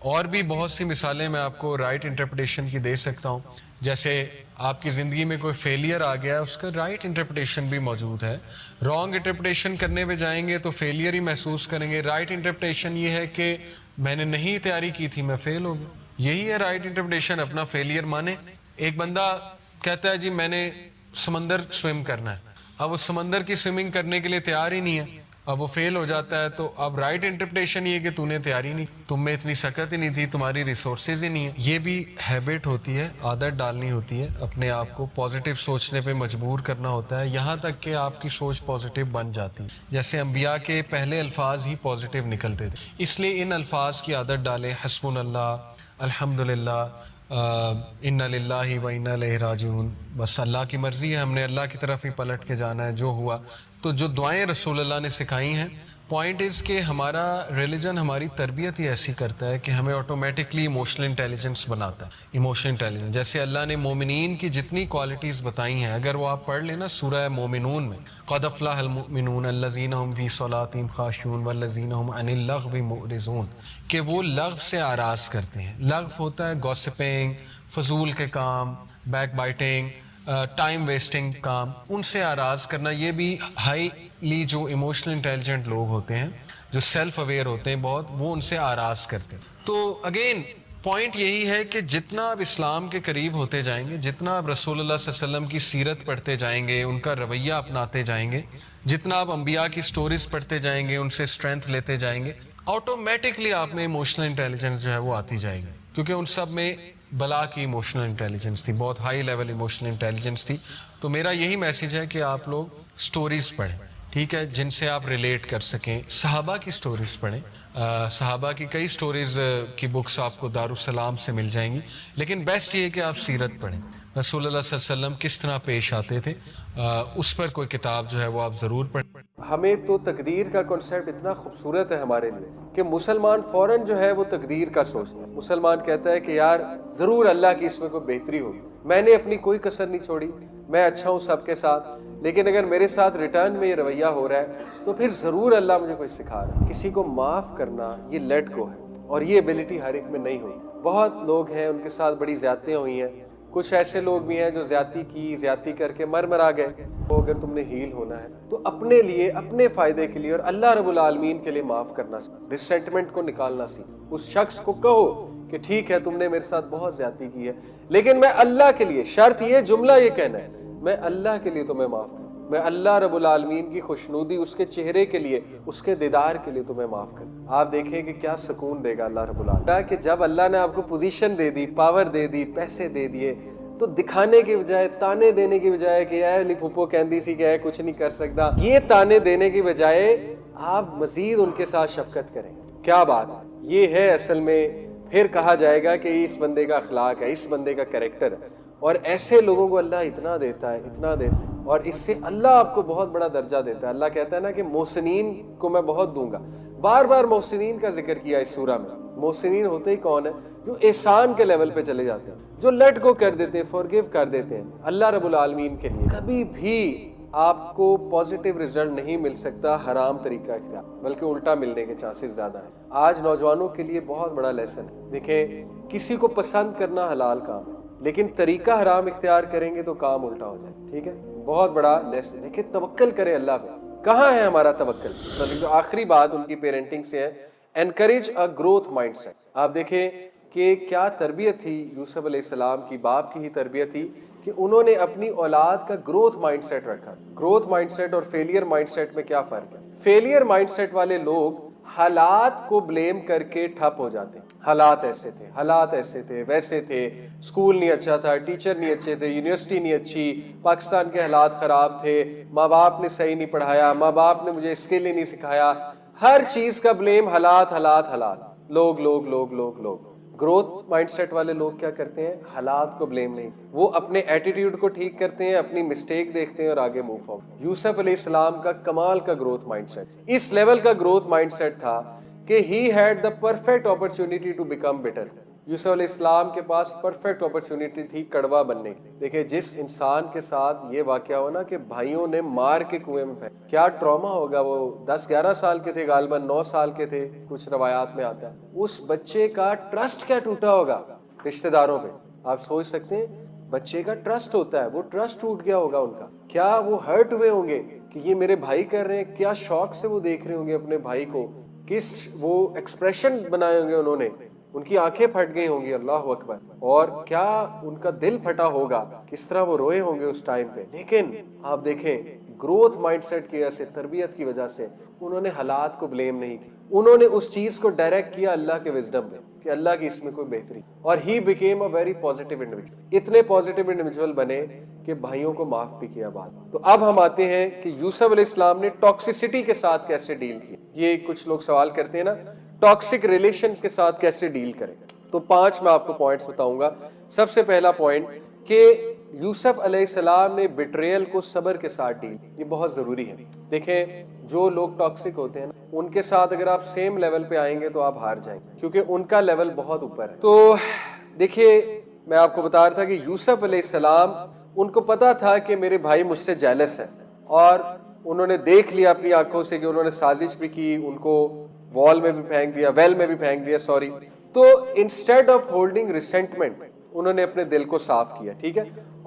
اور بھی بہت سی مثالیں میں آپ کو رائٹ انٹرپریٹیشن کی دے سکتا ہوں، جیسے آپ کی زندگی میں کوئی فیلئر آ گیا ہے، اس کا رائٹ انٹرپریٹیشن بھی موجود ہے۔ رانگ انٹرپریٹیشن کرنے پہ جائیں گے تو فیلئر ہی محسوس کریں گے۔ رائٹ انٹرپریٹیشن یہ ہے کہ میں نے نہیں تیاری کی تھی، میں فیل ہو گیا، یہی ہے رائٹ انٹرپریٹیشن، اپنا فیلئر مانے۔ ایک بندہ کہتا ہے جی میں نے سمندر سوئم کرنا ہے، اب وہ سمندر کی سوئمنگ کرنے کے لیے تیار ہی نہیں ہے، اب وہ فیل ہو جاتا ہے، تو اب رائٹ انٹرپریٹیشن یہ کہ تو نے تیاری نہیں، تم میں اتنی سکت ہی نہیں تھی، تمہاری ریسورسز ہی نہیں ہے۔ یہ بھی ہیبٹ ہوتی ہے، عادت ڈالنی ہوتی ہے، اپنے آپ کو پازیٹیو سوچنے پہ مجبور کرنا ہوتا ہے، یہاں تک کہ آپ کی سوچ پازیٹیو بن جاتی ہے۔ جیسے انبیاء کے پہلے الفاظ ہی پازیٹیو نکلتے تھے، اس لیے ان الفاظ کی عادت ڈالیں، حسبنا اللہ، الحمدللہ، انا للہ و انا الیہ راجعون، بس اللہ کی مرضی ہے، ہم نے اللہ کی طرف ہی پلٹ کے جانا ہے، جو ہوا۔ تو جو دعائیں رسول اللہ نے سکھائی ہیں، پوائنٹ از کہ ہمارا ریلیجن ہماری تربیت ہی ایسی کرتا ہے کہ ہمیں آٹومیٹکلی ایموشنل انٹیلیجنس بناتا ہے۔ ایموشنل انٹیلیجنس جیسے اللہ نے مومنین کی جتنی کوالٹیز بتائی ہیں، اگر وہ آپ پڑھ لیں نا سورہ مومنون میں، قد افلح المؤمنون الذین هم فی صلاتہم خاشعون والذین هم عن اللغو معرضون، کہ وہ لغو سے آراز کرتے ہیں۔ لغو ہوتا ہے گوسپنگ، فضول کے کام، بیک بائٹنگ، ٹائم ویسٹنگ کام، ان سے آراز کرنا۔ یہ بھی ہائیلی جو ایموشنل انٹیلیجنٹ لوگ ہوتے ہیں، جو سیلف اویئر ہوتے ہیں بہت، وہ ان سے آراز کرتے ہیں۔ تو اگین پوائنٹ یہی ہے کہ جتنا آپ اسلام کے قریب ہوتے جائیں گے، جتنا آپ رسول اللہ صلی اللہ علیہ وسلم کی سیرت پڑھتے جائیں گے، ان کا رویہ اپناتے جائیں گے، جتنا آپ انبیاء کی سٹوریز پڑھتے جائیں گے، ان سے اسٹرینتھ لیتے جائیں گے، آٹومیٹکلی آپ میں ایموشنل انٹیلیجنس جو ہے وہ آتی جائے گی، کیونکہ ان سب میں بلا کی ایموشنل انٹیلیجنس تھی، بہت ہائی لیول ایموشنل انٹیلیجنس تھی۔ تو میرا یہی میسیج ہے کہ آپ لوگ سٹوریز پڑھیں، ٹھیک ہے، جن سے آپ ریلیٹ کر سکیں۔ صحابہ کی سٹوریز پڑھیں، صحابہ کی کئی سٹوریز کی بکس آپ کو دارالسلام سے مل جائیں گی، لیکن بیسٹ یہ ہے کہ آپ سیرت پڑھیں، رسول اللہ صلی اللہ علیہ وسلم کس طرح پیش آتے تھے، اس پر کوئی کتاب جو ہے وہ آپ ضرور پڑھیں۔ ہمیں تو تقدیر کا کنسیپٹ اتنا خوبصورت ہے ہمارے لیے کہ مسلمان فوراً جو ہے وہ تقدیر کا سوچتا ہے۔ مسلمان کہتا ہے کہ یار ضرور اللہ کی اس میں کوئی بہتری ہوگی، میں نے اپنی کوئی کسر نہیں چھوڑی، میں اچھا ہوں سب کے ساتھ، لیکن اگر میرے ساتھ ریٹرن میں یہ رویہ ہو رہا ہے تو پھر ضرور اللہ مجھے کوئی سکھا رہا ہے۔ کسی کو معاف کرنا یہ لیٹ گو ہے، اور یہ ایبلٹی ہر ایک میں نہیں ہوئی۔ بہت لوگ ہیں ان کے ساتھ بڑی زیادتیاں ہوئی ہیں، کچھ ایسے لوگ بھی ہیں جو زیادتی کر کے مرا گئے۔ تو اگر تم نے ہیل ہونا ہے تو اپنے لیے، اپنے فائدے کے لیے اور اللہ رب العالمین کے لیے معاف کرنا سیکھ، ریسنٹمنٹ کو نکالنا سیکھ۔ اس شخص کو کہو کہ ٹھیک ہے تم نے میرے ساتھ بہت زیادتی کی ہے، لیکن میں اللہ کے لیے، شرط یہ جملہ یہ کہنا ہے، میں اللہ کے لیے تمہیں معاف کروں، میں اللہ رب العالمین کی خوشنودی، اس کے چہرے کے لیے، اس کے دیدار کے لیے تمہیں معاف کروں۔ آپ دیکھیں کہ کیا سکون دے گا اللہ رب العالمین، کہ جب اللہ نے آپ کو پوزیشن دے دی، پاور دے دی، پیسے دے دیے، تو دکھانے کے بجائے، تانے دینے کی بجائے کہ اے علی پھپھو کہندی سی کہ اے کچھ نہیں کر سکتا، یہ تانے دینے کی بجائے آپ مزید ان کے ساتھ شفقت کریں۔ کیا بات ہے، یہ ہے اصل میں پھر کہا جائے گا کہ اس بندے کا اخلاق ہے، اس بندے کا کریکٹر ہے، اور ایسے لوگوں کو اللہ اتنا دیتا ہے، اتنا دیتا ہے، اور اس سے اللہ آپ کو بہت بڑا درجہ دیتا ہے۔ اللہ کہتا ہے نا کہ محسنین کو میں بہت دوں گا، بار بار محسنین کا ذکر کیا اس سورہ میں۔ محسنین ہوتے ہی کون ہے؟ جو احسان کے لیول پہ چلے جاتے ہیں، جو لیٹ گو کر دیتے ہیں، فورگیو کر دیتے ہیں اللہ رب العالمین کے لیے۔ کبھی بھی آپ کو پازیٹیو رزلٹ نہیں مل سکتا حرام طریقہ اختیار، بلکہ الٹا ملنے کے چانسز زیادہ ہیں۔ آج نوجوانوں کے لیے بہت بڑا لیسن ہے۔ دیکھیں، کسی کو پسند کرنا حلال کام ہے، لیکن طریقہ حرام اختیار کریں گے تو کام الٹا ہو جائے، ٹھیک ہے؟ بہت بڑا لیسن ہے کہ توکل کرے اللہ پہ۔ کہاں ہے ہمارا توکل؟ جو آخری بات ان کی پیرنٹنگ سے ہے، encourage a growth mindset. آپ دیکھیں کہ کیا تربیت تھی یوسف علیہ السلام کی، باپ کی ہی تربیت تھی کہ انہوں نے اپنی اولاد کا گروتھ مائنڈ سیٹ رکھا۔ گروتھ مائنڈ سیٹ اور فیلئر مائنڈ سیٹ میں کیا فرق ہے؟ فیلئر مائنڈ سیٹ والے لوگ حالات کو بلیم کر کے ٹھپ ہو جاتے ہیں، حالات ایسے تھے، حالات ایسے تھے، ویسے تھے، اسکول نہیں اچھا تھا، ٹیچر نہیں اچھے تھے، یونیورسٹی نہیں اچھی، پاکستان کے حالات خراب تھے، ماں باپ نے صحیح نہیں پڑھایا، ماں باپ نے مجھے اسکل ہی نہیں سکھایا، ہر چیز کا بلیم حالات حالات حالات، لوگ لوگ لوگ لوگ لوگ۔ گروتھ مائنڈ سیٹ والے لوگ کیا کرتے ہیں؟ حالات کو بلیم نہیں، وہ اپنے ایٹیٹیوڈ کو ٹھیک کرتے ہیں، اپنی مسٹیک دیکھتے ہیں اور آگے موو فارورڈ۔ یوسف علیہ السلام کا کمال کا گروتھ مائنڈ سیٹ، اس لیول کا گروتھ مائنڈ سیٹ تھا کہ he had the perfect opportunity to become better. Yusuf علیہ السلام کے پاس پرفیکٹ اپرچونٹی تھی کڑوا بننے کی۔ دیکھیں، جس انسان کے ساتھ یہ واقعہ ہو نا کہ بھائیوں نے مار کے کنویں میں پھینک، کیا ٹراما ہوگا۔ وہ 10-11 سال کے تھے، غالباً 9 سال کے تھے، کچھ روایات میں آتا ہے۔ اس بچے کا ٹرسٹ کیا ٹوٹا ہوگا رشتہ داروں پہ، آپ سوچ سکتے ہیں؟ بچے کا ٹرسٹ ہوتا ہے، وہ ٹرسٹ ٹوٹ گیا ہوگا ان کا، کیا وہ ہرٹ ہوئے ہوں گے کہ یہ میرے بھائی کر رہے ہیں، کیا شوق سے وہ دیکھ رہے ہوں گے اپنے بھائی کو، کس وہ ایکسپریشن بنائے ہوں گے انہوں نے، ان کی آنکھیں پھٹ گئی ہوں گی، اللہ اکبر، اور کیا ان کا دل پھٹا ہوگا، کس طرح وہ روئے ہوں گے اس ٹائم پہ۔ لیکن آپ دیکھیں، گروتھ مائنڈ سیٹ کی وجہ سے، تربیت کی وجہ سے انہوں نے حالات کو بلیم نہیں کیا، انہوں نے اس چیز کو ڈائریکٹ کیا اللہ کے وزڈم میں کہ اللہ کی اس میں کوئی بہتری، اور he became a very positive individual, اتنے پازیٹیو انڈیویجول بنے کہ بھائیوں کو معاف بھی کیا بعد۔ تو اب ہم آتے ہیں کہ یوسف علیہ السلام نے ٹاکسیسٹی کے ساتھ کیسے ڈیل کی۔ یہ کچھ لوگ سوال کرتے ہیں نا، ٹاکسک ریلیشن کے ساتھ کیسے ڈیل کریں۔ تو 5 میں آپ کو پوائنٹس بتاؤں گا۔ سب سے پہلا پوائنٹ کہ یوسف علیہ السلام نے بیٹریل کو صبر کے ساتھ ڈیل، یہ بہت ضروری ہے۔ دیکھیں، جو لوگ ٹاکسک ہوتے ہیں نا، ان کے ساتھ اگر آپ سیم لیول پہ آئیں گے تو آپ ہار جائیں گے، کیونکہ ان کا لیول بہت اوپر ہے۔ تو دیکھیے، میں آپ کو بتا رہا تھا کہ یوسف علیہ السلام، ان کو پتا تھا کہ میرے بھائی مجھ سے جیلس ہے، اور انہوں نے دیکھ لیا اپنی آنکھوں سے کہ انہوں نے سازش بھی کی، ان کو وال میں بھی پھینک دیا، ویل میں بھی پھینک دیا، سوری۔ تو انسٹیڈ آف ہولڈنگ ریسنٹمنٹ، انہوں نے اپنے دل کو صاف کیا، ٹھیک ہے،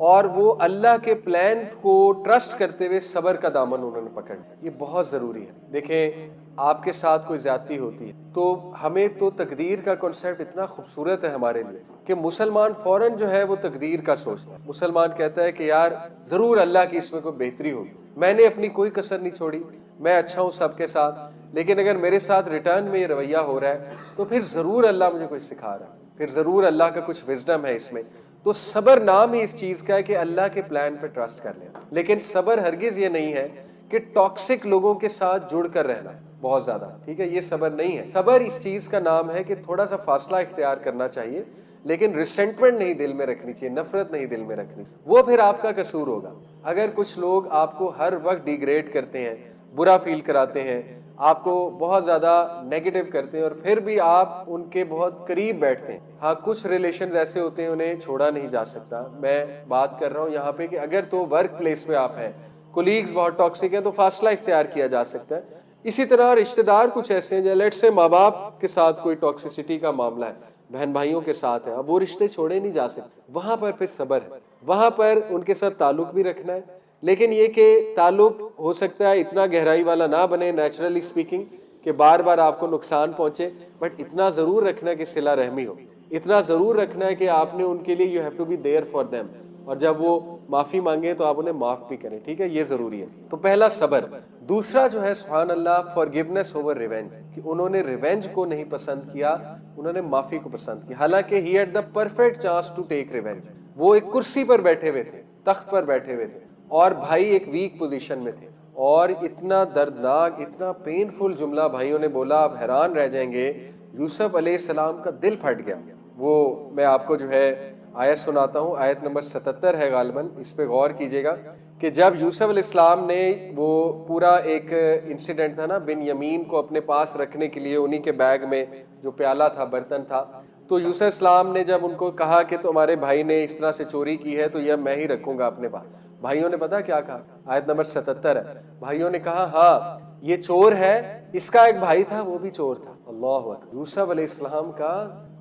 اور وہ اللہ کے پلان کو ٹرسٹ کرتے ہوئے صبر کا دامن انہوں نے پکڑ لیا۔ یہ بہت ضروری ہے۔ دیکھیں آپ کے ساتھ کوئی زیادتی ہوتی ہے تو ہمیں تو تقدیر کا کنسیپٹ اتنا خوبصورت ہے ہمارے لیے کہ مسلمان فوراً جو ہے وہ تقدیر کا سوچتا ہے۔ مسلمان کہتا ہے کہ یار ضرور اللہ کی اس میں کوئی بہتری ہوگی، میں نے اپنی کوئی کسر نہیں چھوڑی، میں اچھا ہوں سب کے ساتھ، لیکن اگر میرے ساتھ ریٹرن میں یہ رویہ ہو رہا ہے تو پھر ضرور اللہ مجھے کچھ سکھا رہا ہے، پھر ضرور اللہ کا کچھ وزڈم ہے اس میں۔ تو صبر نام ہی اس چیز کا ہے کہ اللہ کے پلان پہ ٹرسٹ کر لیں، لیکن صبر ہرگز یہ نہیں ہے کہ ٹاکسک لوگوں کے ساتھ جڑ کر رہنا بہت زیادہ، ٹھیک ہے، یہ صبر نہیں ہے۔ صبر اس چیز کا نام ہے کہ تھوڑا سا فاصلہ اختیار کرنا چاہیے، لیکن ریسنٹمنٹ نہیں دل میں رکھنی چاہیے، نفرت نہیں دل میں رکھنی، وہ پھر آپ کا قصور ہوگا۔ اگر کچھ لوگ آپ کو ہر وقت ڈیگریڈ کرتے ہیں، برا فیل کراتے ہیں، آپ کو بہت زیادہ نیگیٹو کرتے ہیں اور پھر بھی آپ ان کے بہت قریب بیٹھتے ہیں، ہاں کچھ ریلیشنز ایسے ہوتے ہیں انہیں چھوڑا نہیں جا سکتا۔ میں بات کر رہا ہوں یہاں پہ کہ اگر تو ورک پلیس پہ آپ ہیں، کولیگز بہت ٹاکسک ہیں تو فاصلہ اختیار کیا جا سکتا ہے۔ اسی طرح رشتہ دار کچھ ایسے ہیں، لیٹ سے ماں باپ کے ساتھ کوئی ٹاکسیسٹی کا معاملہ ہے، بہن بھائیوں کے ساتھ ہے، اب وہ رشتے چھوڑے نہیں جا سکتے، وہاں پر پھر صبر ہے، وہاں پر ان کے ساتھ تعلق بھی رکھنا ہے، لیکن یہ کہ تعلق ہو سکتا ہے اتنا گہرائی والا نہ بنے نیچرلی اسپیکنگ کہ بار بار آپ کو نقصان پہنچے، بٹ اتنا ضرور رکھنا ہے کہ صلہ رحمی ہو، اتنا ضرور رکھنا ہے کہ آپ نے ان کے لیے you have to be there for them, اور جب وہ معافی مانگے تو آپ انہیں معاف بھی کریں، ٹھیک ہے، یہ ضروری ہے۔ تو پہلا صبر۔ دوسرا جو ہے سبحان اللہ فارگیونیس اوور ریونج، کہ انہوں نے ریونج کو نہیں پسند کیا، انہوں نے معافی کو پسند کیا، حالانکہ he had the perfect chance to take revenge, وہ ایک کرسی پر بیٹھے ہوئے تھے، تخت پر بیٹھے ہوئے تھے، اور بھائی ایک ویک پوزیشن میں تھے، اور اتنا دردناک اتنا پینفل جملہ بھائیوں نے بولا، آپ حیران رہ جائیں گے، یوسف علیہ السلام کا دل پھٹ گیا۔ وہ میں آپ کو جو ہے آیت سناتا ہوں، آیت نمبر 77 ہے غالباً، اس پہ غور کیجئے گا کہ جب یوسف علیہ السلام نے وہ پورا ایک انسیڈنٹ تھا نا، بن یمین کو اپنے پاس رکھنے کے لیے انہی کے بیگ میں جو پیالہ تھا، برتن تھا، تو یوسف السلام نے جب ان کو کہا کہ تمہارے بھائی نے اس طرح سے چوری کی ہے تو یہ میں ہی رکھوں گا اپنے پاس، بھائیوں نے پتا کیا کہا؟ آیت نمبر 77 ہے، بھائیوں نے کہا ہاں یہ چور ہے، اس کا ایک بھائی تھا وہ بھی چور تھا۔ اللہ اکبر، یوسف علیہ السلام کا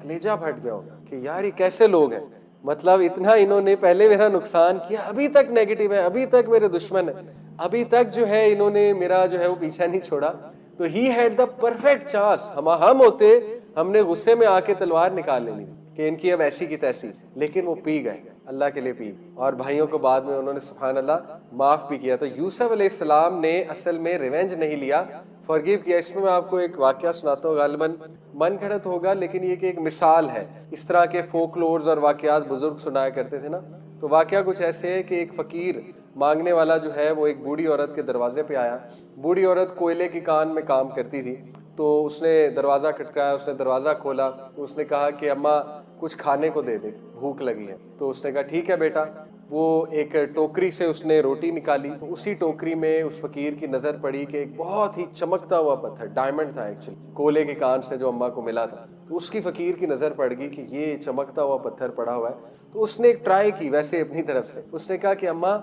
کلیجہ پھٹ گیا ہوگا کہ یار یہ کیسے لوگ ہیں، مطلب اتنا انہوں نے پہلے میرا نقصان کیا، ابھی تک نیگیٹو ہے، ابھی تک میرے دشمن ہیں، ابھی تک جو ہے انہوں نے میرا جو ہے وہ پیچھا نہیں چھوڑا۔ تو ہی ہیڈ دا پرفیکٹ چانس، ہم ہوتے ہم نے غصے میں آ کے تلوار نکال لینی کہ ان کی اب ایسی کی تیسی، لیکن وہ پی گئے، اللہ کے لیے پی، اور بھائیوں کو بعد میں انہوں نے سبحان اللہ معاف بھی کیا۔ تو یوسف علیہ السلام نے اصل میں ریونج نہیں لیا، فارگیو کیا۔ اس میں میں آپ کو ایک واقعہ سناتا ہوں، غالباً من گھڑت ہوگا لیکن یہ کہ ایک مثال ہے، اس طرح کے فوک لورز اور واقعات بزرگ سنایا کرتے تھے نا، تو واقعہ کچھ ایسے ہے کہ ایک فقیر مانگنے والا جو ہے وہ ایک بوڑھی عورت کے دروازے پہ آیا۔ بوڑھی عورت کوئلے کی کان میں کام کرتی تھی، تو اس نے دروازہ کھٹکایا، اس نے دروازہ کھولا، تو اس نے کہا کہ اماں کچھ کھانے کو دے دے، بھوک لگی ہے۔ تو اس نے کہا ٹھیک ہے بیٹا۔ وہ ایک ٹوکری سے اس نے روٹی نکالی، تو اسی ٹوکری میں اس فقیر کی نظر پڑی کہ ایک بہت ہی چمکتا ہوا پتھر، ڈائمنڈ تھا ایکچولی، کولے کے کان سے جو اماں کو ملا تھا، تو اس کی فقیر کی نظر پڑ گئی کہ یہ چمکتا ہوا پتھر پڑا ہوا ہے۔ تو اس نے ایک ٹرائی کی ویسے اپنی طرف سے، اس نے کہا کہ اماں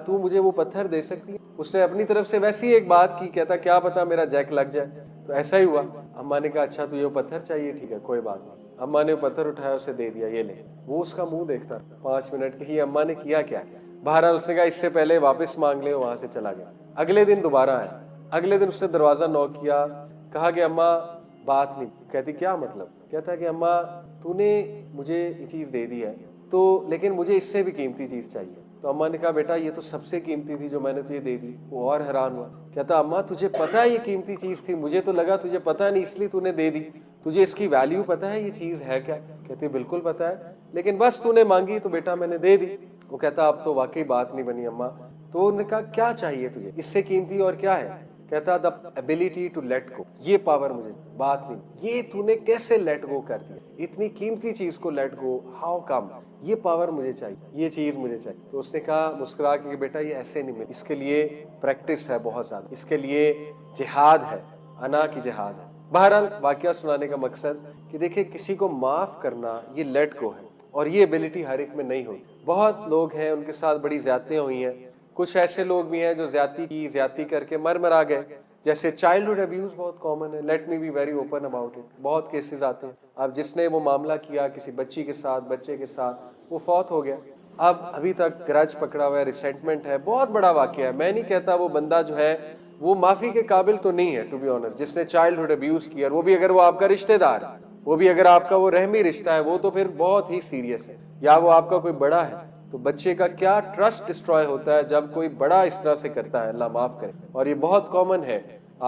تو مجھے وہ پتھر دے سکتی ہے؟ اس نے اپنی طرف سے ویسی ایک بات کی، کہتا کیا پتا میرا جیک لگ جائے۔ تو ایسا ہی ہوا، اماں نے کہا اچھا تو یہ پتھر چاہیے، ٹھیک ہے کوئی بات نہیں۔ اماں نے پتھر اٹھایا، اسے دے دیا، یہ لے۔ وہ اس کا منہ دیکھتا 5 منٹ کہ یہ اماں نے کیا کیا۔ بہرحال اس نے کہا اس سے پہلے واپس مانگ لے، وہاں سے چلا گیا۔ اگلے دن دوبارہ آیا، اگلے دن اس نے دروازہ نوک کیا، کہا کہ اماں بات نہیں۔ کہتی کیا مطلب؟ کہتا ہے کہ اماں تو نے مجھے یہ چیز دے دی ہے تو لیکن مجھے اس سے بھی قیمتی چیز چاہیے۔ تو اماں نے کہا بیٹا یہ تو سب سے قیمتی تھی جو میں نے تجھے دے دی۔ وہ اور حیران ہوا، کہتا اماں تجھے پتا ہے یہ قیمتی چیز تھی؟ مجھے تو لگا تجھے پتا نہیں اس لیے تو نے دے دی، تجھے اس کی ویلیو پتا ہے یہ چیز ہے کیا؟ کہتی بالکل پتا ہے، لیکن بس تو نے مانگی تو بیٹا میں نے دے دی۔ وہ کہتا اب تو واقعی بات نہیں بنی اماں۔ تو انہوں نے کہا کیا چاہیے تجھے، اس سے قیمتی اور کیا ہے؟ کہتا the ability to let go, یہ پاور مجھے، بات نہیں، یہ تو نے کیسے لیٹ گو کر دیا، اتنی قیمتی چیز کو لیٹ گو، ہاؤ کم، یہ پاور مجھے چاہیے، یہ چیز مجھے چاہیے۔ تو اس نے کہا مسکرا کے کہ بیٹا یہ ایسے نہیں ملے، اس کے لیے پریکٹس ہے بہت زیادہ، اس کے لیے جہاد ہے، انا کی جہاد ہے۔ بہرحال واقعہ سنانے کا مقصد کہ دیکھیں کسی کو معاف کرنا یہ لیٹ گو ہے، اور یہ ابیلٹی ہر ایک میں نہیں ہوئی۔ بہت لوگ ہیں ان کے ساتھ بڑی زیادتیاں ہوئی ہیں، کچھ ایسے لوگ بھی ہیں جو زیادتی کر کے مر مرا گئے، جیسے چائلڈہڈ ابیوز بہت کامن ہے. Let me be very open about it. بہت کیسز آتے ہیں. اب جس نے وہ معاملہ کیا کسی بچی کے ساتھ, بچے کے ساتھ, وہ فوت ہو گیا, اب ابھی تک گرج پکڑا ہوا ہے, ریسینٹمنٹ ہے, بہت بڑا واقعہ ہے. میں نہیں کہتا وہ بندہ جو ہے وہ معافی کے قابل تو نہیں ہے ٹو بی آنسٹ, جس نے چائلڈہڈ ابیوز کیا, وہ بھی اگر وہ آپ کا رشتہ دار ہے, وہ بھی اگر آپ کا وہ رحمی رشتہ ہے, وہ تو پھر بہت ہی سیریس ہے. یا وہ آپ کا کوئی بڑا ہے, تو بچے کا کیا ٹرسٹ ڈسٹروائے ہوتا ہے جب کوئی بڑا اس طرح سے کرتا ہے. اللہ معاف کرے. اور یہ بہت کامن ہے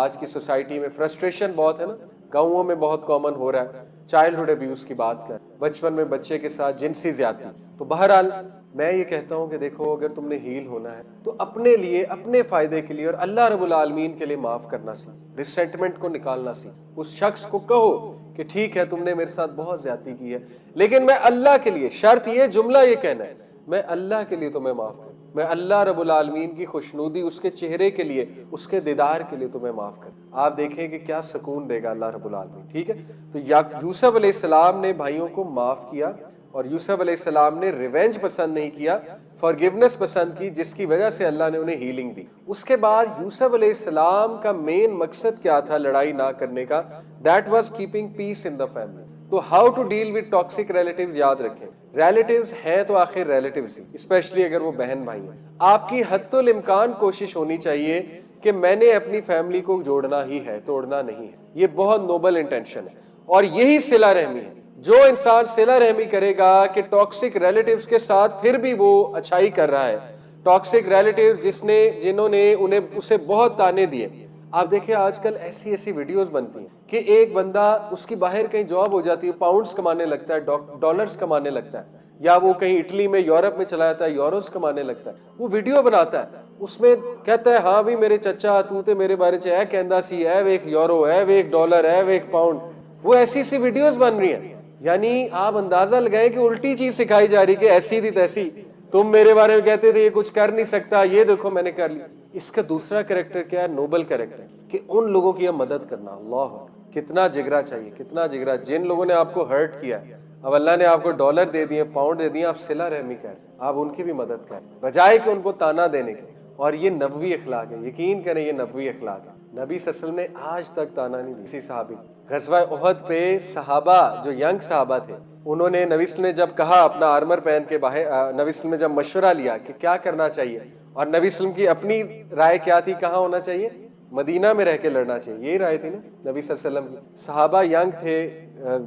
آج کی سوسائٹی میں. فرسٹریشن بہت ہے نا, گاؤں میں بہت کامن ہو رہا ہے. چائلڈہڈ ابیوز کی بات کر, بچپن میں بچے کے ساتھ جنسی زیادتی. تو بہرحال میں یہ کہتا ہوں کہ دیکھو, اگر تم نے ہیل ہونا ہے تو اپنے لیے, اپنے فائدے کے لیے اور اللہ رب العالمین کے لیے معاف کرنا سیکھ, ریسنٹمنٹ کو نکالنا سیکھ. اس شخص کو کہو کہ ٹھیک ہے تم نے میرے ساتھ بہت زیادتی کی ہے, لیکن میں اللہ کے لیے, شرط یہ, جملہ یہ کہنا ہے, میں اللہ کے لیے تمہیں معاف کروں, میں اللہ رب العالمین کی خوشنودی, اس کے چہرے کے لیے, اس کے دیدار کے لیے تمہیں معاف کروں. آپ دیکھیں کہ کیا سکون دے گا اللہ رب العالمین. ٹھیک ہے, تو یوسف علیہ السلام نے بھائیوں کو معاف کیا, اور یوسف علیہ السلام نے ریونج پسند نہیں کیا, فارگیونیس پسند کی, جس کی وجہ سے اللہ نے انہیں ہیلنگ دی. اس کے بعد یوسف علیہ السلام کا مین مقصد کیا تھا لڑائی نہ کرنے کا؟ That was keeping peace in the family. تو how to deal with toxic relatives, یاد رکھیں ریلیٹیوز ہیں تو آخر ریلیٹیوز ہی, اسپیشلی اگر وہ بہن بھائی ہیں. آپ کی حد الامکان کوشش ہونی چاہیے کہ میں نے اپنی فیملی کو جوڑنا ہی ہے, توڑنا نہیں ہے. یہ بہت نوبل انٹینشن ہے, اور یہی صلہ رحمی ہے. جو انسان صلہ رحمی کرے گا کہ ٹاکسک ریلیٹیوز کے ساتھ پھر بھی وہ اچھائی کر رہا ہے, ٹاکسک ریلیٹیوز جنہوں نے اسے بہت تانے دیے. آپ دیکھیں آج کل ایسی ایسی ویڈیوز بنتی ہیں کہ ایک بندہ, اس کی باہر کہیں جاب ہو جاتی ہے, پاؤنڈز کمانے لگتا ہے, ڈالرز کمانے لگتا ہے, یا وہ کہیں اٹلی میں, یورپ میں چلا جاتا ہے, یوروز کمانے لگتا ہے. وہ ویڈیو بناتا ہے, اس میں کہتا ہے ہاں بھی میرے چچا تو تے میرے بارے چ کہندا سی, اے ویکھ یورو, اے ویکھ ڈالر, اے ویکھ پاؤنڈ. وہ ایسی ایسی ویڈیوز بن رہی ہیں, یعنی آپ اندازہ لگائیں کہ الٹی چیز سکھائی جا رہی کہ ایسی تھی تیسی, تم میرے بارے میں کہتے تھے یہ کچھ کر نہیں سکتا, یہ دیکھو میں نے کر لی. اس کا دوسرا کریکٹر کیا ہے؟ نوبل کریکٹر, کہ ان لوگوں کی مدد کرنا. اللہ کتنا جگرا چاہیے, کتنا جگرا. جن لوگوں نے آپ کو ہرٹ کیا, اب اللہ نے آپ کو ڈالر دے دیے, پاؤنڈ دے دیے, آپ صلہ رحمی کریں, آپ ان کی بھی مدد کریں بجائے کہ ان کو تانا دینے کے. اور یہ نبوی اخلاق ہے, یقین کریں یہ نبوی اخلاق ہے. نبی صلی اللہ علیہ وسلم نے آج تک تانا نہیں دی کسی صحابی. غزوہ احد پہ صحابہ جو ینگ صحابہ تھے, انہوں نے نبی صلی اللہ علیہ وسلم نے جب کہا اپنا آرمر پہن کے باہر, نبی صلی اللہ علیہ وسلم نے جب مشورہ لیا کہ کیا کرنا چاہیے, اور نبی صلی اللہ علیہ وسلم کی اپنی رائے کیا تھی, کہاں ہونا چاہیے, مدینہ میں رہ کے لڑنا چاہیے, یہی رائے تھی نا نبی صلی اللہ علیہ وسلم کی. صحابہ ینگ تھے,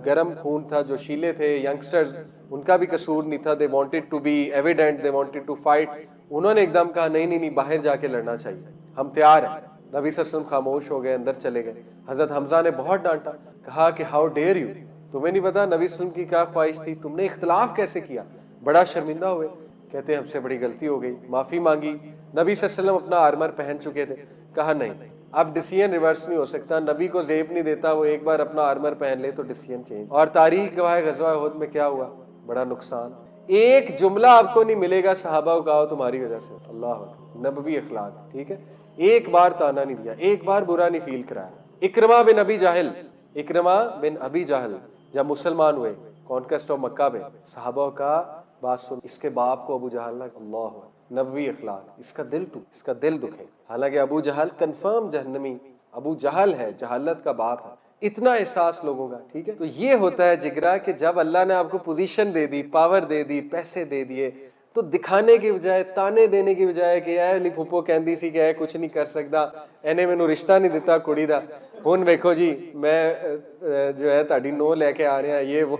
گرم خون تھا, جو شیلے تھے, ینگسٹرز, ان کا بھی قصور نہیں تھا. They wanted to be evident, they wanted to fight. انہوں نے ایک دم کہا نہیں نہیں نہیں, باہر جا کے لڑنا چاہیے, ہم تیار ہیں. نبی صلی اللہ علیہ وسلم خاموش ہو گئے, اندر چلے گئے. حضرت حمزہ نے بہت ڈانٹا, کہا کہ ہاؤ ڈیئر یو, تمہیں نہیں پتا نبی صلی اللہ علیہ وسلم کی کیا خواہش تھی, تم نے اختلاف کیسے کیا. بڑا شرمندہ ہوئے, کہتے ہیں ہم سے بڑی غلطی ہو گئی, معافی مانگی. نبی صلی اللہ علیہ وسلم اپنا آرمر پہن چکے تھے, کہا نہیں اب ڈیسیژن ریورس نہیں ہو سکتا, نبی کو زیب نہیں دیتا, وہ ایک بار اپنا آرمر پہن لے تو ڈیسیژن چینج. اور تاریخ گواہ ہے غزوہ احد میں کیا ہوا, بڑا نقصان. ایک جملہ آپ کو نہیں ملے گا صحابہ کو کہا تمہاری وجہ سے. اللہ نبوی اخلاق. ٹھیک ہے, ایک بار تانا نہیں دیا, ایک بار برا نہیں فیل کرایا. اکرمہ بن ابی جہل, اکرمہ بن ابی جہل جب مسلمان ہوئے کانکویسٹ آف مکہ میں, صحابہ کا بات سن, اس کے باپ کو ابو جہل نے, اللہ نبوی اخلاق, اس کا دل ٹوٹ, اس کا دل دکھے. حالانکہ ابو جہل کنفرم جہنمی, ابو جہل ہے, جہالت کا باپ ہے. اتنا احساس لوگوں کا. ٹھیک ہے, تو یہ ہوتا ہے جگرا کہ جب اللہ نے آپ کو پوزیشن دے دی, پاور دے دی, پیسے دے دیے, تو دکھانے کی بجائے, تانے دینے کی بجائے کہ اے علی پھپھو کہندی سی کہ اے کچھ نہیں کر سکتا, اینے مینوں رشتہ نہیں دیتا کڑی دا, ہن ویکھو جی میں جو ہے تہاڈی نو لے کے آ رہا, یہ وہ.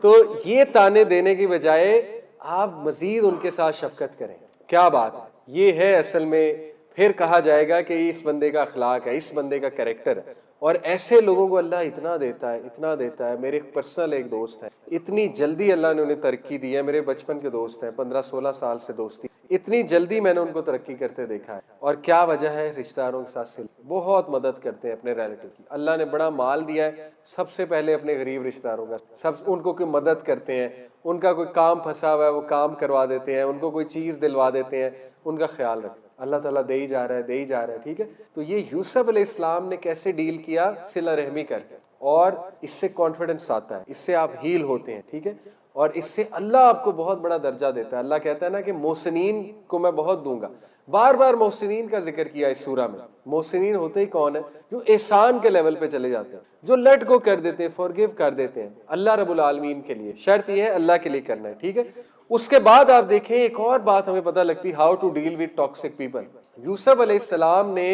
تو یہ تانے دینے کی بجائے آپ مزید ان کے ساتھ شفقت کریں. کیا بات ہے, یہ ہے اصل میں. پھر کہا جائے گا کہ اس بندے کا اخلاق ہے, اس بندے کا کریکٹر ہے. اور ایسے لوگوں کو اللہ اتنا دیتا ہے, اتنا دیتا ہے. میرے پرسنل ایک دوست ہے, اتنی جلدی اللہ نے انہیں ترقی دی ہے. میرے بچپن کے دوست ہیں, 15-16 سال سے دوستی, اتنی جلدی میں نے ان کو ترقی کرتے دیکھا ہے. اور کیا وجہ ہے, رشتہ داروں کے ساتھ بہت مدد کرتے ہیں اپنے ریلیٹیو کی. اللہ نے بڑا مال دیا ہے, سب سے پہلے اپنے غریب رشتہ داروں کا, سب ان کو کوئی مدد کرتے ہیں, ان کا کوئی کام پھنسا ہوا ہے وہ کام کروا دیتے ہیں, ان کو کوئی چیز دلوا دیتے ہیں, ان کا خیال رکھتے ہیں. اللہ تعالیٰ دے ہی جا رہا ہے, دے ہی جا رہا ہے. ٹھیک ہے, تو یہ یوسف علیہ السلام نے کیسے ڈیل کیا, صلہ رحمی کر کے, اور اس سے کانفیڈنس آتا ہے, اس سے آپ ہیل ہوتے ہیں. ٹھیک ہے, اور اس سے اللہ آپ کو بہت بڑا درجہ دیتا ہے. اللہ کہتا ہے نا کہ محسنین کو میں بہت دوں گا. بار بار محسنین کا ذکر کیا اس سورہ میں. محسنین ہوتے ہی کون ہیں؟ جو احسان کے لیول پہ چلے جاتے ہیں, جو لیٹ گو کر دیتے ہیں, فورگیو کر دیتے ہیں اللہ رب العالمین کے لیے. شرط یہ ہے اللہ کے لیے کرنا ہے, ٹھیک ہے. اس کے بعد آپ دیکھیں ایک اور بات ہمیں پتہ لگتی, how to deal with toxic people. Yusuf علیہ السلام نے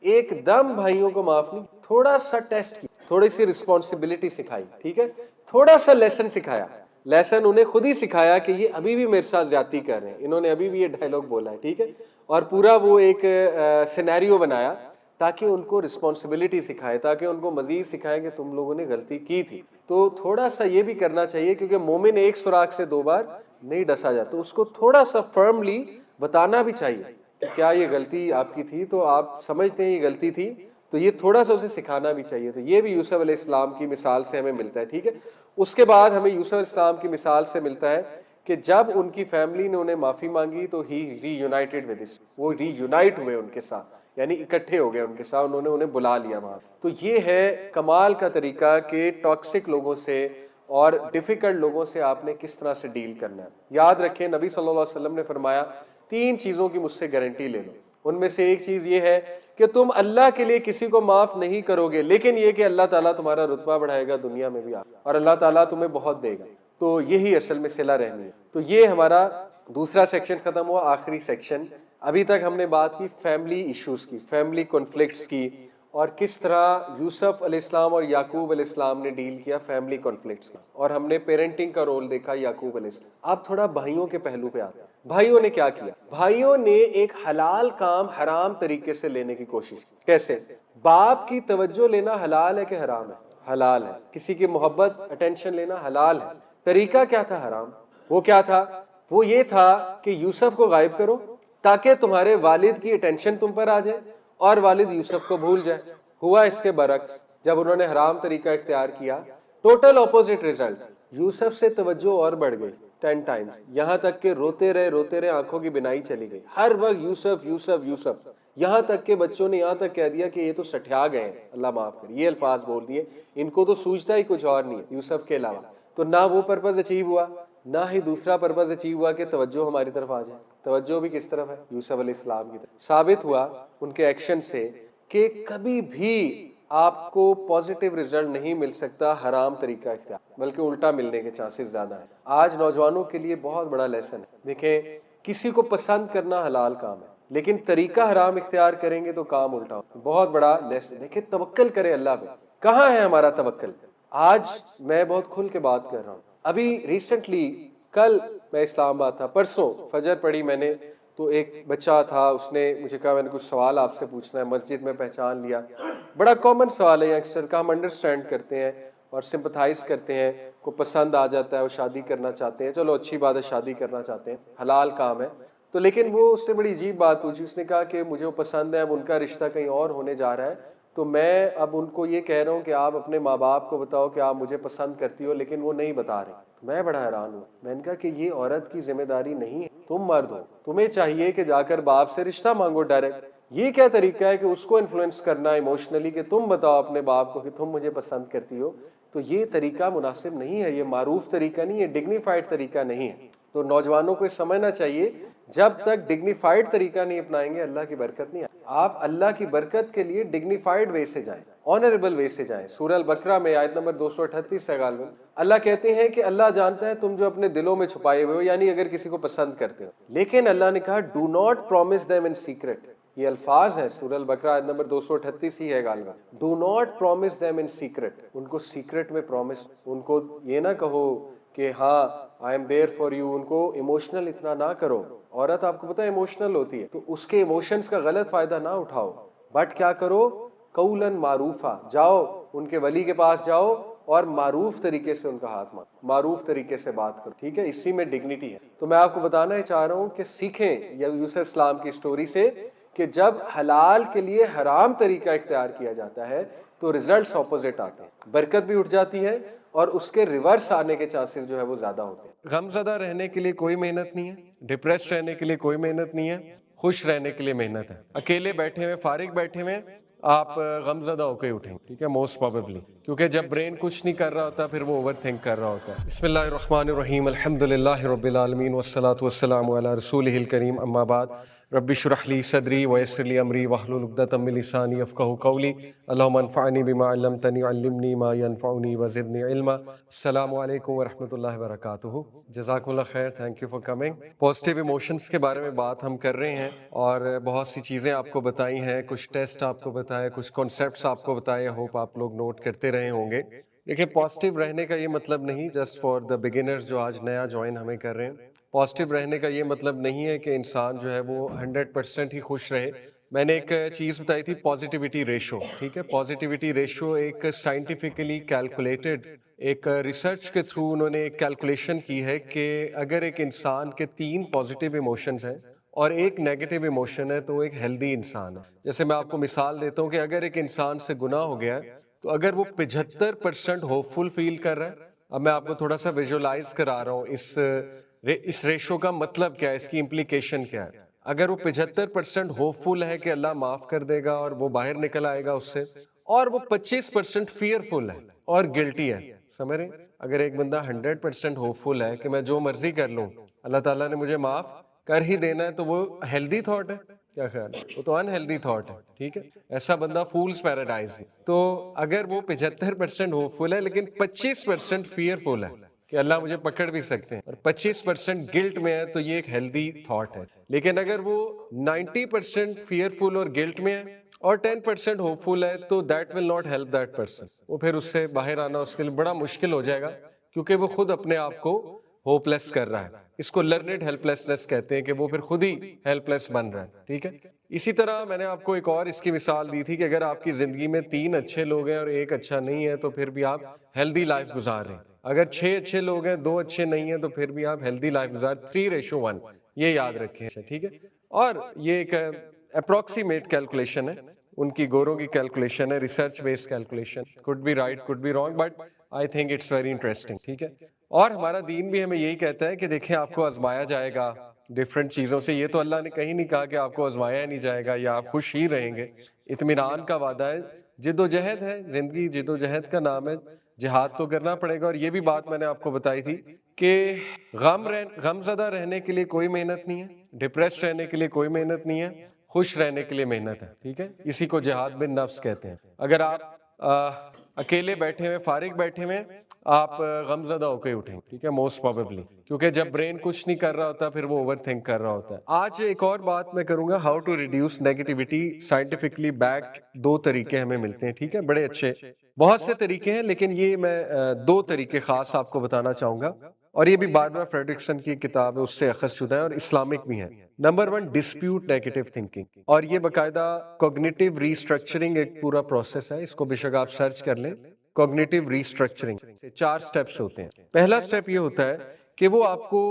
ایک دم بھائیوں کو معاف نہیں, تھوڑا سا ٹیسٹ کی, تھوڑی سی رسپانسبلٹی سکھائی, ٹھیک ہے, تھوڑا سا لیسن سکھایا. لیسن انہیں خود ہی سکھایا کہ یہ ابھی بھی میرے ساتھ زیادتی کر رہے ہیں, انہوں نے ابھی بھی یہ ڈائلاگ بولا ہے, ٹھیک ہے. اور پورا وہ ایک سینیریو بنایا تاکہ ان کو رسپانسبلٹی سکھائے, تاکہ ان کو مزید سکھائے کہ تم لوگوں نے غلطی کی تھی. تو تھوڑا سا یہ بھی کرنا چاہیے, کیونکہ مومن ایک سوراخ سے 2 بار نہیں ڈسا جاتا, اس کو تھوڑا سا فرملی بتانا بھی چاہیے کہ کیا یہ غلطی آپ کی تھی, تو آپ سمجھتے ہیں یہ غلطی تھی, تو یہ تھوڑا سا اسے سکھانا بھی چاہیے. تو یہ بھی یوسف علیہ السلام کی مثال سے ہمیں ملتا ہے, ٹھیک ہے. اس کے بعد ہمیں یوسف علیہ السلام کی مثال سے ملتا ہے کہ جب ان کی فیملی نے انہیں معافی مانگی تو ہی ری یونائٹڈ ود اس, وہ ری یونائٹ ہوئے ان کے ساتھ, یعنی اکٹھے ہو گئے ان کے ساتھ, انہوں نے انہیں بلا لیا وہاں. تو یہ ہے کمال کا طریقہ کہ ٹاکسک لوگوں سے اور ڈیفیکلٹ لوگوں سے آپ نے کس طرح سے ڈیل کرنا ہے. یاد رکھیں نبی صلی اللہ علیہ وسلم نے فرمایا 3 چیزوں کی مجھ سے گارنٹی لے لو. ان میں سے ایک چیز یہ ہے کہ تم اللہ کے لیے کسی کو معاف نہیں کرو گے, لیکن یہ کہ اللہ تعالیٰ تمہارا رتبہ بڑھائے گا دنیا میں بھی, اور اللہ تعالیٰ تمہیں بہت دے گا. تو یہی اصل میں صلہ رحمی ہے. تو یہ ہمارا دوسرا سیکشن ختم ہوا. آخری سیکشن, ابھی تک ہم نے بات کی فیملی ایشوز کی, فیملی کنفلکٹس کی, اور کس طرح یوسف علیہ السلام اور یعقوب علیہ السلام نے ڈیل کیا فیملی کنفلکٹس کا, اور ہم نے پیرنٹنگ کا رول دیکھا یعقوب علیہ السلام. اب تھوڑا بھائیوں کے پہلو پہ آتے ہیں. بھائیوں نے کیا کیا؟ بھائیوں نے ایک حلال کام حرام طریقے سے لینے کی کوشش کی. کیسے؟ باپ کی توجہ لینا حلال ہے کہ حرام ہے؟ حلال ہے. کسی کی محبت اٹینشن لینا حلال ہے. طریقہ کیا تھا حرام؟ وہ کیا تھا؟ وہ یہ تھا کہ یوسف کو غائب کرو تاکہ تمہارے والد کی اٹینشن تم پر آ جائے اور والد یوسف کو بھول جائے. ہوا اس کے برعکس, جب انہوں نے حرام طریقہ اختیار کیا ٹوٹل اپوزٹ ریزلٹ, یوسف سے توجہ اور بڑھ گئی 10 ٹائمز, یہاں تک کہ روتے رہے آنکھوں کی بینائی چلی گئی, ہر وقت یوسف یوسف یوسف, یہاں تک کہ بچوں نے یہاں تک کہہ دیا کہ یہ تو سٹھیا گئے ہیں, اللہ معاف کرے, یہ الفاظ بول دیے, ان کو تو سوچتا ہی کچھ اور نہیں ہے یوسف کے علاوہ. تو نہ وہ پرپز اچیو ہوا, نہ ہی دوسرا پرپز اچیو ہوا کہ توجہ ہماری طرف آ جائے. توجہ بھی کس طرف ہے؟ یوسف علیہ السلام کی طرف. ثابت ہوا ان کے ایکشن سے کہ کبھی بھی آپ کو پازیٹیو ریزلٹ نہیں مل سکتا حرام طریقہ اختیار, بلکہ الٹا ملنے کے چانسز زیادہ ہیں. آج نوجوانوں کے لیے بہت بڑا لیسن ہے. دیکھیں, کسی کو پسند کرنا حلال کام ہے, لیکن طریقہ حرام اختیار کریں گے تو کام الٹا ہو. بہت بڑا لیسن. دیکھیں, توکل کرے اللہ پہ. کہاں ہے ہمارا توکل؟ آج میں بہت کھل کے بات کر رہا ہوں. ابھی ریسنٹلی, کل میں اسلام آباد تھا, پرسوں فجر پڑھی میں نے, تو ایک بچہ تھا, اس نے مجھے کہا میں نے کچھ سوال آپ سے پوچھنا ہے. مسجد میں پہچان لیا, بڑا کامن سوال ہے ینگسٹر کا, ہم انڈرسٹینڈ کرتے ہیں اور سمپتھائز کرتے ہیں, کو پسند آ جاتا ہے, وہ شادی کرنا چاہتے ہیں, چلو اچھی بات ہے, شادی کرنا چاہتے ہیں, حلال کام ہے. تو لیکن وہ اس نے بڑی عجیب بات پوچھی, اس نے کہا کہ مجھے وہ پسند ہے, اب ان کا رشتہ کہیں اور ہونے جا رہا ہے, تو میں اب ان کو یہ کہہ رہا ہوں کہ آپ اپنے ماں باپ کو بتاؤ کہ آپ مجھے پسند کرتی ہو, لیکن وہ نہیں بتا رہے. میں بڑا حیران ہوں. میں نے کہا کہ یہ عورت کی ذمہ داری نہیں ہے, تم مرد ہو, تمہیں چاہیے کہ جا کر باپ سے رشتہ مانگو ڈائریکٹ. یہ کیا طریقہ ہے کہ اس کو انفلوئنس کرنا ایموشنلی کہ تم بتاؤ اپنے باپ کو کہ تم مجھے پسند کرتی ہو؟ تو یہ طریقہ مناسب نہیں ہے, یہ معروف طریقہ نہیں ہے, ڈگنیفائڈ طریقہ نہیں ہے. تو نوجوانوں کو سمجھنا چاہیے, جب تک ڈگنیفائڈ طریقہ نہیں اپنائیں گے اللہ کی برکت نہیں آئے. آپ اللہ کی برکت کے لیے ڈگنیفائڈ وے سے جائیں, آنریبل وے سے جائیں. سورہ البقرہ میں آیت نمبر 238 سے غالباً اللہ کہتے ہیں کہ اللہ جانتا ہے تم جو اپنے دلوں میں چھپائے ہوئے ہو, یعنی اگر کسی کو پسند کرتے ہو. لیکن اللہ نے کہا do not promise them in secret. یہ الفاظ ہیں سورہ البقرہ آیت نمبر 238 ہی ہے غالباً. Do not promise them in secret, ان کو سیکرٹ میں پرومس, ان کو یہ نہ کہو کہ ہاں I am there for you, ان کو ایموشنل اتنا نہ کرو. عورت آپ کو پتہ ہے ایموشنل ہوتی ہے, تو اس کے ایموشنز کا غلط فائدہ نہ اٹھاؤ, بٹ کیا کرو, قولاً معروفہ, جاؤ ان کے ولی کے پاس جاؤ اور معروف طریقے سے ان کا ہاتھ مانگو, معروف طریقے سے بات کرو, ٹھیک ہے, اسی میں ڈگنیٹی ہے. تو میں آپ کو بتانا ہی چاہ رہا ہوں کہ سیکھیں یوسف اسلام کی سٹوری سے کہ جب حلال کے لیے حرام طریقہ اختیار کیا جاتا ہے تو ریزلٹس اپوزٹ آتے ہیں, برکت بھی اٹھ جاتی ہے اور اس کے ریورس آنے کے چانسز جو ہے وہ زیادہ ہوتے ہیں. غم زدہ رہنے کے لیے کوئی محنت نہیں ہے, ڈپریس رہنے کے لیے کوئی محنت نہیں ہے, خوش رہنے کے لیے محنت ہے. اکیلے بیٹھے ہوئے, فارغ بیٹھے ہوئے, آپ غم زدہ ہو کے اٹھیں، ٹھیک ہے، موسٹ پروبیبلی، کیونکہ جب برین کچھ نہیں کر رہا ہوتا پھر وہ اوور تھنک کر رہا ہوتا ہے۔ بسم اللہ الرحمن الرحیم، الحمدللہ رب العالمین والصلاة والسلام علی رسولہ الکریم، اما بعد، رب اشرح لی صدری ویسر لی امری واحلل عقدۃ من لسانی یفقہوا قولی، اللہم انفعنی بما علمتنی علمنی ما ینفعنی وزدنی علما۔ السلام علیکم ورحمۃ اللہ وبرکاتہ۔ جزاکم اللہ خیر، thank you for coming. Positive emotions کے بارے میں بات ہم کر رہے ہیں اور بہت سی چیزیں آپ کو بتائی ہیں، کچھ ٹیسٹ آپ کو بتائے، کچھ کانسیپٹس آپ کو بتائے، ہوپ آپ لوگ نوٹ کرتے رہے ہوں گے۔ دیکھیں، پازیٹیو رہنے کا یہ مطلب نہیں، جسٹ فار دا بگنرز جو آج نیا جوائن ہمیں کر رہے ہیں، پازیٹیو رہنے کا یہ مطلب نہیں ہے کہ انسان جو ہے وہ 100% ہی خوش رہے۔ میں نے ایک چیز بتائی تھی، پازیٹیوٹی ریشو، ٹھیک ہے، پازیٹیوٹی ریشو ایک سائنٹیفکلی کیلکولیٹڈ، ایک ریسرچ کے تھرو انہوں نے ایک کیلکولیشن کی ہے کہ اگر ایک انسان کے 3 پازیٹیو ایموشنز ہیں اور ایک نیگیٹو ایموشن ہے تو وہ ایک ہیلدی انسان ہے۔ جیسے میں آپ کو مثال دیتا ہوں کہ اگر ایک انسان سے گناہ ہو گیا ہے تو اگر وہ 75% ہوپ فل فیل کر رہا ہے، اب میں آپ کو تھوڑا سا ویژولائز کرا رہا ہوں اس ریشو کا مطلب کیا ہے، اس کی امپلیکیشن کیا ہے۔ اگر وہ 75% ہوپ فل ہے کہ اللہ معاف کر دے گا اور وہ باہر نکل آئے گا اس سے، اور وہ 25% فیئر فل ہے اور گلٹی ہے، سمجھ رہے ہیں؟ اگر ایک بندہ 100% ہوپ فل ہے کہ میں جو مرضی کر لوں اللہ تعالیٰ نے مجھے معاف کر ہی دینا ہے، تو وہ ہیلدی تھاٹ ہے؟ کیا خیال ہے؟ وہ تو ان ہیلدی تھاٹ ہے، ٹھیک ہے، ایسا بندہ فولز پیراڈائز ہے۔ تو اگر وہ 75% ہوپ فل ہے لیکن 25% فیئر فل ہے کہ اللہ مجھے پکڑ بھی سکتے ہیں، اور 25% گلٹ میں ہے، تو یہ ایک ہیلدی تھاٹ ہے۔ لیکن اگر وہ 90% فیئر فل اور گلٹ میں ہے اور 10% ہوپ فل ہے، تو that will not help that person, وہ پھر اس سے باہر آنا اس کے لیے بڑا مشکل ہو جائے گا، کیونکہ وہ خود اپنے آپ کو ہوپ لیس کر رہا ہے۔ اس کو لرنڈ ہیلپ لیسنس کہتے ہیں کہ وہ پھر خود ہی ہیلپ لیس بن رہا ہے، ٹھیک ہے۔ اسی طرح میں نے آپ کو ایک اور اس کی مثال دی تھی کہ اگر آپ کی زندگی میں 3 اچھے لوگ ہیں اور ایک اچھا نہیں ہے تو پھر بھی آپ ہیلدی لائف گزار رہے ہیں۔ اگر 6 اچھے لوگ ہیں، 2 اچھے نہیں ہیں، تو پھر بھی آپ ہیلدی لائف گزار 3:1، یہ یاد رکھیں، ٹھیک ہے۔ اور یہ ایک اپروکسیمیٹ کیلکولیشن ہے، ان کی گوروں کی کیلکولیشن ہے، research based calculation, could be right could be wrong, but I think it's very interesting, ٹھیک ہے۔ اور ہمارا دین بھی ہمیں یہی کہتا ہے کہ دیکھیں آپ کو آزمایا جائے گا ڈفرینٹ چیزوں سے، یہ تو اللہ نے کہیں نہیں کہا کہ آپ کو آزمایا نہیں جائے گا یا آپ خوش ہی رہیں گے، اطمینان کا وعدہ ہے، جد و جہد ہے، زندگی جد و جہد کا نام ہے، جہاد تو کرنا پڑے گا۔ اور یہ بھی بات میں نے آپ کو بتائی تھی کہ غم زدہ رہنے کے لیے کوئی محنت نہیں ہے، ڈپریس رہنے کے لیے کوئی محنت نہیں ہے، خوش رہنے کے لیے محنت ہے، ٹھیک ہے۔ اسی کو جہاد بن نفس کہتے ہیں۔ اگر آپ اکیلے بیٹھے ہوئے، فارغ بیٹھے ہوئے، آپ غم زدہ ہو کے اٹھیں، ٹھیک ہے، موسٹ پروبیبلی، کیونکہ جب برین کچھ نہیں کر رہا ہوتا پھر وہ اوور تھنک کر رہا ہوتا ہے۔ آج ایک اور بات میں کروں گا، how to reduce negativity, scientifically backed 2 طریقے ہمیں ملتے ہیں، ٹھیک ہے، بڑے اچھے، بہت سے طریقے ہیں لیکن یہ میں 2 طریقے خاص آپ کو بتانا چاہوں گا، اور یہ بھی باربرا فریڈرکسن کی کتاب ہے، اس سے اخذ شدہ ہے اور اسلامک بھی ہے۔ نمبر 1، ڈسپیوٹ نیگیٹو تھنکنگ، اور یہ باقاعدہ کوگنیٹو ریسٹرکچرنگ ایک پورا پروسیس ہے، اس کو بے شک آپ سرچ کر لیں، کوگنیٹو ریسٹرکچرنگ 4 سٹیپس ہوتے ہیں۔ پہلا سٹیپ یہ ہوتا ہے کہ وہ آپ کو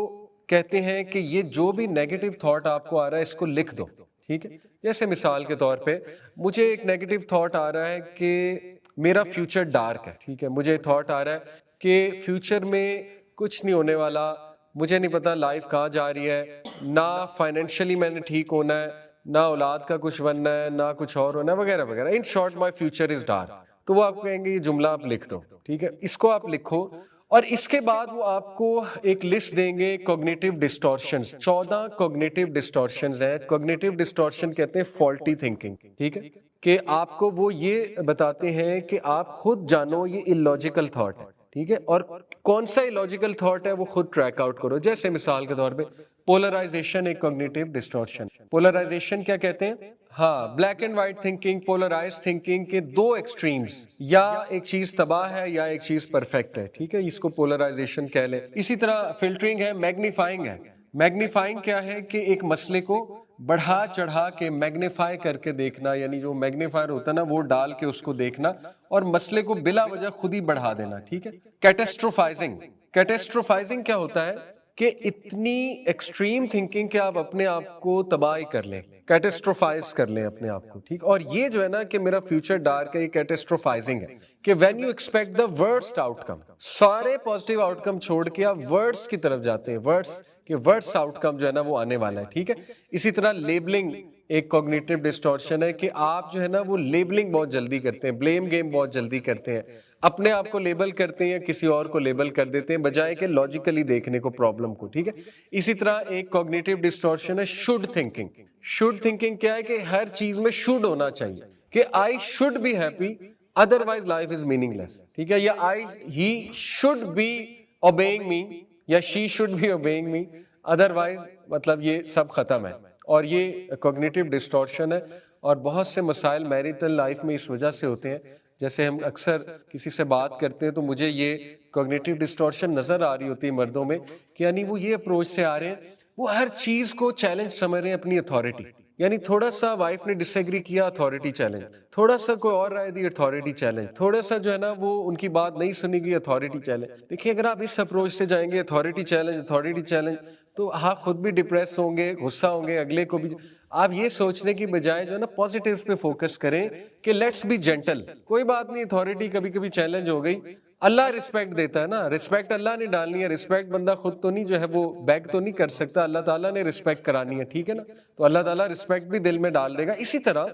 کہتے ہیں کہ یہ جو بھی نیگیٹو تھاٹ آپ کو آ رہا ہے اس کو لکھ دو، ٹھیک ہے۔ جیسے مثال کے طور پہ مجھے ایک نیگیٹو تھاٹ آ رہا ہے کہ میرا فیوچر ڈارک ہے، ٹھیک ہے، مجھے تھاٹ آ رہا ہے کہ فیوچر میں کچھ نہیں ہونے والا، مجھے نہیں پتا لائف کہاں جا رہی ہے، نہ فائنینشلی میں نے ٹھیک ہونا ہے، نہ اولاد کا کچھ بننا ہے، نہ کچھ اور ہونا ہے، وغیرہ وغیرہ، in short my future is dark. تو وہ آپ کہیں گے یہ جملہ آپ لکھ دو، ٹھیک ہے، اس کو آپ لکھو، اور اس کے بعد وہ آپ کو ایک لسٹ دیں گے کوگنیٹو ڈسٹورشنز، 14 کوگنیٹو ڈسٹورشنز ہیں۔ کوگنیٹو ڈسٹورشن کہتے ہیں فالٹی تھنکنگ، ٹھیک ہے، کہ آپ کو وہ یہ بتاتے ہیں کہ آپ خود جانو یہ illogical تھاٹ ہے، ٹھیک ہے، اور کون سا illogical تھاٹ ہے وہ خود ٹریک آؤٹ کرو۔ جیسے مثال کے طور پہ پولرائزیشن ایک کوگنیٹو ڈسٹورشن، پولرائزیشن کیا کہتے ہیں؟ ہاں، black and white thinking, polarise thinking کے 2 ایکسٹریمز، یا ایک چیز تباہ ہے یا ایک چیز پرفیکٹ ہے، ٹھیک ہے، اس کو پولرائزیشن کہہ لیں۔ اسی طرح فلٹرنگ ہے، میگنیفائنگ ہے۔ میگنیفائنگ کیا ہے کہ ایک مسئلے کو بڑھا چڑھا کے میگنیفائی کر کے دیکھنا، یعنی جو میگنیفائر ہوتا ہے نا وہ ڈال کے اس کو دیکھنا اور مسئلے کو بلا وجہ خود ہی بڑھا دینا، ٹھیک ہے۔ کیٹاسٹروفائزنگ، کیٹاسٹروفائزنگ کیا ہوتا ہے کہ اتنی ایکسٹریم تھنکنگ کہ آپ اپنے آپ کو تباہ کر لیں، کیٹاسٹروفائز کر لیں اپنے آپ کو، ٹھیک۔ اور یہ جو ہے نا کہ میرا فیوچر ڈارک ہے، یہ کیٹاسٹروفائزنگ ہے، کہ when you expect the worst out کم، سارے پازیٹیو آؤٹ کم چھوڑ کے آپ ورڈس کی طرف جاتے ہیں، ورڈس کہ ورسٹ آؤٹ کم جو ہے نا وہ آنے والا ہے، ٹھیک ہے۔ اسی طرح لیبلنگ ایک کوگنیٹو ڈسٹورشن ہے کہ آپ جو ہے نا وہ لیبلنگ بہت جلدی کرتے ہیں, بلیم گیم بہت جلدی کرتے ہیں, اپنے آپ کو لیبل کرتے ہیں, کسی اور کو لیبل کر دیتے ہیں بجائے کہ لاجیکلی دیکھنے کو پرابلم کو, ٹھیک ہے. اسی طرح ایک کوگنیٹو ڈسٹورشن ہے شوڈ تھنکنگ. شوڈ تھنکنگ کیا ہے کہ ہر چیز میں شوڈ ہونا چاہیے, کہ I should be happy otherwise life is meaningless, ٹھیک ہے, یا he should be obeying me یا she should be obeying me otherwise, مطلب یہ سب ختم ہے. اور یہ کوگنیٹو ڈسٹورشن ہے, اور بہت سے مسائل میریٹل لائف میں اس وجہ سے ہوتے ہیں. جیسے ہم اکثر کسی سے بات کرتے ہیں تو مجھے یہ کوگنیٹو ڈسٹورشن نظر آ رہی ہوتی ہے مردوں میں, کہ یعنی وہ یہ اپروچ سے آ رہے ہیں, وہ ہر چیز کو چیلنج سمجھ رہے ہیں اپنی اتھارٹی. یعنی تھوڑا سا وائف نے ڈس ایگری کیا اتھارٹی چیلنج, تھوڑا سا کوئی اور رائے دی اتھارٹی چیلنج, تھوڑا سا جو ہے نا وہ ان کی بات نہیں سنی گئی اتھارٹی چیلنج. دیکھیے اگر آپ اس اپروچ سے جائیں گے اتھارٹی چیلنج تو آپ خود بھی ڈپریس ہوں گے, غصہ ہوں گے, اگلے کو بھی. آپ یہ سوچنے کی بجائے جو ہے نا پازیٹیو پہ فوکس کریں کہ لیٹس بی جینٹل, کوئی بات نہیں, اتھارٹی کبھی کبھی چیلنج ہو گئی, اللہ رسپیکٹ دیتا ہے نا, رسپیکٹ اللہ نے ڈالنی ہے, رسپیکٹ بندہ خود تو نہیں جو ہے وہ بیگ تو نہیں کر سکتا, اللہ تعالیٰ نے رسپیکٹ کرانی ہے, ٹھیک ہے نا, تو اللہ تعالیٰ رسپیکٹ بھی دل میں ڈال دے گا. اسی طرح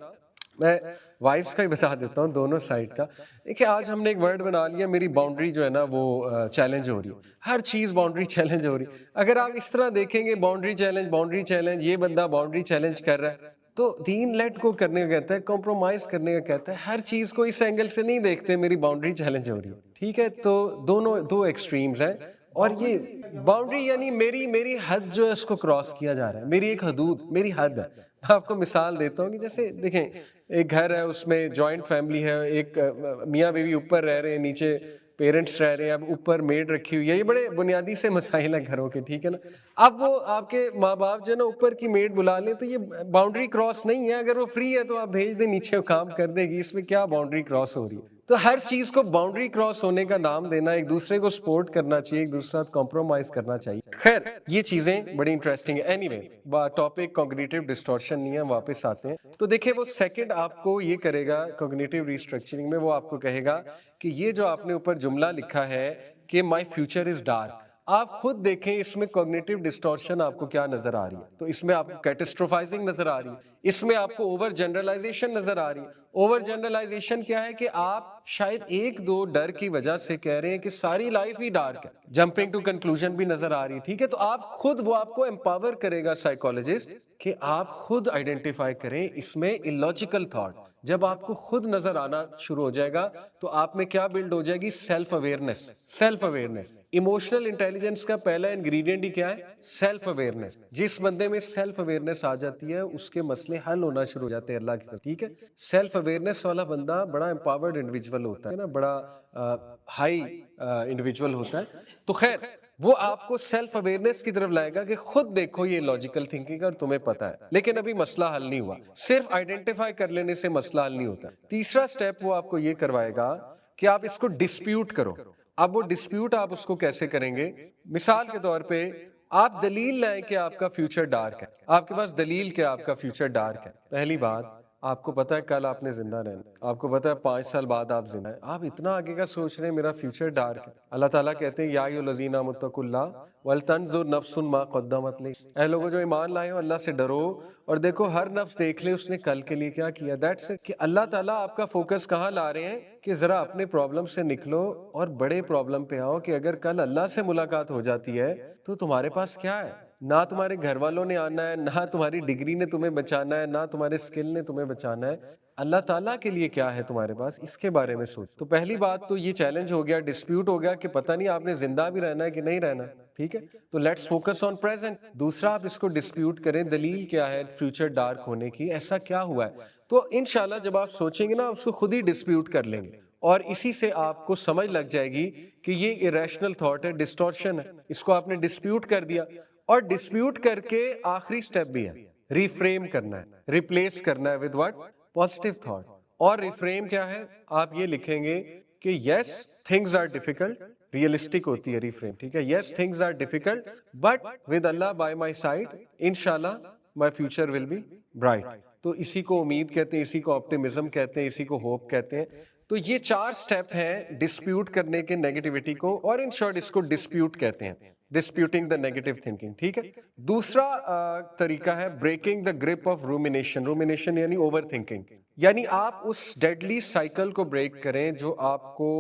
میں وائفز کا ہی بتا دیتا ہوں, دونوں سائڈ کا. دیکھیں آج ہم نے ایک ورڈ بنا لیا, میری باؤنڈری جو ہے نا وہ چیلنج ہو رہی ہے, ہر چیز باؤنڈری چیلنج ہو رہی ہے. اگر آپ اس طرح دیکھیں گے باؤنڈری چیلنج, یہ بندہ باؤنڈری چیلنج کر رہا ہے, تو دین لیٹ کو کرنے کا کہتا ہے, کمپرومائز کرنے کا کہتا ہے. ہر چیز کو اس اینگل سے نہیں دیکھتے میری باؤنڈری چیلنج ہو رہی ہے, ٹھیک ہے. تو دونوں دو ایکسٹریمز ہیں, اور یہ باؤنڈری یعنی میری حد جو ہے اس کو کراس کیا جا رہا ہے, میری ایک حدود, میری حد ہے. میں آپ کو مثال دیتا ہوں کہ جیسے دیکھیں ایک گھر ہے, اس میں جوائنٹ فیملی ہے, ایک میاں بیوی اوپر رہ رہے ہیں, نیچے پیرنٹس رہ رہے ہیں, اب اوپر میڈ رکھی ہوئی ہے, یہ بڑے بنیادی سے مسائل ہیں گھروں کے, ٹھیک ہے نا. اب وہ آپ کے ماں باپ جو ہے نا اوپر کی میڈ بلا لیں تو یہ باؤنڈری کراس نہیں ہے, اگر وہ فری ہے تو آپ بھیج دیں, نیچے وہ کام کر دے گی, اس میں کیا باؤنڈری کراس ہو رہی ہے. تو ہر چیز کو باؤنڈری کراس ہونے کا نام دینا, ایک دوسرے کو سپورٹ کرنا چاہیے, ایک دوسرے ساتھ کمپرومائز کرنا چاہیے. خیر یہ چیزیں بڑی انٹرسٹنگ ہے. Any way topic cognitive distortion نہیں ہے, واپس آتے ہیں. تو دیکھیں وہ سیکنڈ آپ کو یہ کرے گا کوگنیٹو ریسٹرکچرنگ میں, وہ آپ کو کہے گا کہ یہ جو آپ نے اوپر جملہ لکھا ہے کہ مائی فیوچر از ڈارک, آپ خود دیکھیں اس میں کوگنیٹو ڈسٹورشن آپ کو کیا نظر آ رہی ہے. تو اس میں آپ کو کیٹسٹروفائزنگ نظر آ رہی ہے, اس میں آپ کو اوور جنرلائزیشن نظر آ رہی ہے. اوور جنرلائزیشن کیا ہے کہ آپ شاید ایک دو ڈر کی وجہ سے کہہ رہے ہیں کہ ساری لائف ہی ڈارک ہے, جمپنگ ٹو کنکلوژن بھی نظر آ رہی ہے, ٹھیک ہے. تو آپ خود, وہ آپ کو امپاور کرے گا سائیکالوجسٹ, کہ آپ خود آئیڈینٹیفائی کریں اس میں illogical thought. جب آپ کو خود نظر آنا شروع ہو جائے گا تو آپ میں کیا بلڈ ہو جائے گی, self awareness. Self awareness, emotional intelligence کا پہلا انگریڈینٹ ہی کیا ہے, سیلف اویئرنیس. جس بندے میں سیلف اویئرنیس آ جاتی ہے اس کے مسئلے حل ہونا شروع ہو جاتے ہیں اللہ کی طرف, ٹھیک ہے. سیلف اویئرنیس والا بندہ بڑا امپاورڈ انڈیویجول ہوتا ہے نا, بڑا ہائی انڈیویجول ہوتا ہے. تو خیر وہ آپ کو سیلف اویئرنیس کی طرف لائے گا کہ خود دیکھو یہ لاجیکل تھنکنگ اور تمہیں پتا ہے, لیکن ابھی مسئلہ حل نہیں ہوا. صرف آئیڈینٹیفائی کر لینے سے مسئلہ حل نہیں ہوتا. تیسرا سٹیپ وہ آپ کو یہ کروائے گا کہ آپ اس کو ڈسپیوٹ کرو. اب وہ ڈسپیوٹ آپ اس کو کیسے کریں گے, مثال کے طور پہ آپ دلیل لائیں کہ آپ کا فیوچر ڈارک ہے. آپ کے پاس دلیل کہ آپ کا فیوچر ڈارک ہے. پہلی بات, آپ کو پتا ہے کل آپ نے زندہ رہنا, آپ کو پتا ہے 5 سال بعد آپ زندہ ہیں, آپ اتنا آگے کا سوچ رہے ہیں میرا فیوچر ڈارک ہے. اللہ تعالیٰ کہتے ہیں یا ایھاالذین آمنوا اتقوا اللہ ولتنظر نفس ما قدمت لغد, اے لوگوں جو ایمان لائے ہو اللہ سے ڈرو اور دیکھو ہر نفس دیکھ لے اس نے کل کے لیے کیا کیا. دیٹس اٹ, کہ اللہ تعالیٰ آپ کا فوکس کہاں لا رہے ہیں کہ ذرا اپنے پرابلم سے نکلو اور بڑے پرابلم پہ آؤ, کہ اگر کل اللہ سے ملاقات ہو جاتی ہے تو تمہارے پاس کیا ہے. نہ تمہارے گھر والوں نے آنا ہے, نہ تمہاری ڈگری نے تمہیں بچانا ہے, نہ تمہارے اسکل نے تمہیں بچانا ہے. اللہ تعالیٰ کے لیے کیا ہے تمہارے پاس, اس کے بارے میں سوچ. تو پہلی بات تو یہ چیلنج ہو گیا, ڈسپیوٹ ہو گیا کہ پتہ نہیں آپ نے زندہ بھی رہنا ہے کہ نہیں رہنا, ٹھیک ہے. تو لیٹس فوکس آن پریزنٹ. دوسرا آپ اس کو ڈسپیوٹ کریں, دلیل کیا ہے فیوچر ڈارک ہونے کی, ایسا کیا ہوا ہے. تو انشاءاللہ جب آپ سوچیں گے نا اس کو خود ہی ڈسپیوٹ کر لیں گے, اور اسی سے آپ کو سمجھ لگ جائے گی کہ یہ ایریشنل تھاٹ ہے, ڈسٹورشن ہے. اس کو آپ نے ڈسپیوٹ کر دیا, اور ڈسپیوٹ کر کے آخری سٹیپ بھی ہے, ریفریم کرنا ہے, ریپلیس کرنا ہے ود واٹ, پازیٹیو تھاٹ. اور ریفریم کیا ہے, آپ یہ لکھیں گے کہ yes things are difficult, realistic ہوتی ہے ریفریم, ٹھیک ہے. Yes things are difficult but with Allah by my side انشاءاللہ my future will be bright. تو اسی کو امید کہتے ہیں, اسی کو آپٹیمزم کہتے ہیں, اسی کو ہوپ کہتے ہیں. تو یہ 4 سٹیپ ہیں ڈسپیوٹ کرنے کے نیگیٹیوٹی کو, اور ان شارٹ اس کو ڈسپیوٹ کہتے ہیں. Disputing the negative thinking. ٹھیک ہے. دوسرا طریقہ ہے بریکنگ دا گرپ آف رومینیشن. رومینیشن یعنی اوور تھنکنگ. یعنی آپ اس ڈیڈلی سائیکل کو بریک کریں جو آپ کو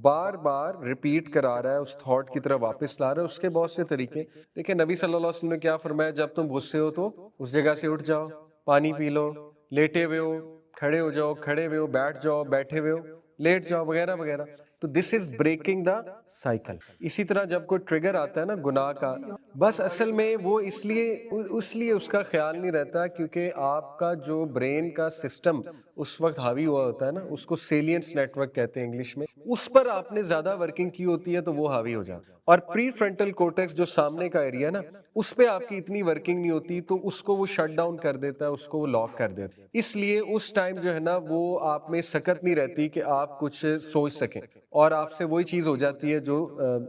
بار بار ریپیٹ کرا رہا ہے, اس تھاٹ کی طرح واپس لا رہا ہے. اس کے بہت سے طریقے دیکھیں. نبی صلی اللہ علیہ وسلم نے کیا فرمایا, جب تم غصے ہو تو اس جگہ سے اٹھ جاؤ, پانی پی لو, لیٹے ہوئے ہو کھڑے ہو جاؤ, کھڑے ہوئے ہو بیٹھ جاؤ, بیٹھے ہوئے ہو لیٹ جاؤ, وغیرہ وغیرہ. تو دس از بریکنگ دا سائیکل. اسی طرح جب کوئی ٹریگر آتا ہے نا گناہ کا, بس اصل میں وہ اس لیے اس کا خیال نہیں رہتا کیونکہ آپ کا جو برین کا سسٹم اس وقت حاوی ہوا ہوتا ہے نا, اس کو سیلینس نیٹ ورک کہتے ہیں انگلش میں, اس پر آپ نے زیادہ ورکنگ کی ہوتی ہے تو وہ حاوی ہو جاتا ہے. اور پری فرنٹل کورٹیکس جو سامنے کا ایریا ہے نا, اس پہ آپ کی اتنی ورکنگ نہیں ہوتی تو اس کو وہ شٹ ڈاؤن کر دیتا ہے, اس کو وہ لاک کر دیتا ہے. اس لیے اس ٹائم جو ہے نا وہ آپ میں سکت نہیں رہتی کہ آپ کچھ سوچ سکیں, اور آپ سے وہی چیز ہو جاتی ہے جو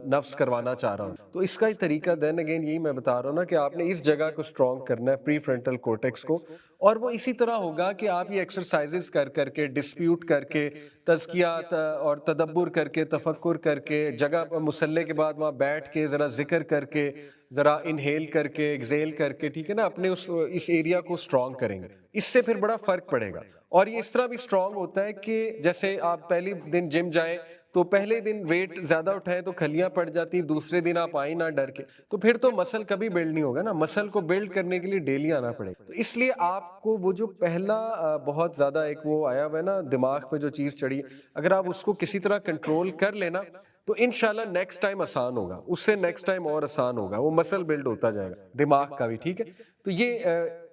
نفس کروانا چاہ رہا ہوں. تو اس کا طریقہ دین اگین یہی میں بتا رہا ہوں نا کہ آپ نے اس جگہ کو اسٹرانگ کرنا ہے, پری فرنٹل کورٹیکس کو. اور وہ اسی طرح ہوگا کہ آپ یہ ایکسرسائزز کر کے, ڈسپیوٹ کر کے, تزکیات اور تدبر کر کے, تفکر کر کے, جگہ مصلی کے بعد وہاں بیٹھ کے ذرا ذکر کر کے, ذرا انہیل کر کے, ایکزیل کر کے, ٹھیک ہے نا, اپنے اس ایریا کو اسٹرانگ کریں گے. اس سے پھر بڑا فرق پڑے گا. اور یہ اس طرح بھی اسٹرانگ ہوتا ہے کہ جیسے آپ پہلی دن جم جائیں تو پہلے دن ویٹ زیادہ اٹھائیں تو کھلیاں پڑ جاتی, دوسرے دن آپ آئیں نہ ڈر کے, تو پھر تو مسل کبھی بلڈ نہیں ہوگا نا. مسل کو بلڈ کرنے کے لیے ڈیلی آنا پڑے گا. تو اس لیے آپ کو وہ جو پہلا بہت زیادہ ایک وہ آیا ہوا ہے نا دماغ پہ جو چیز چڑھی, اگر آپ اس کو کسی طرح کنٹرول کر لینا تو انشاءاللہ نیکسٹ ٹائم آسان ہوگا, اس سے نیکسٹ ٹائم اور آسان ہوگا, وہ مسل بلڈ ہوتا جائے گا دماغ کا بھی. ٹھیک ہے. تو یہ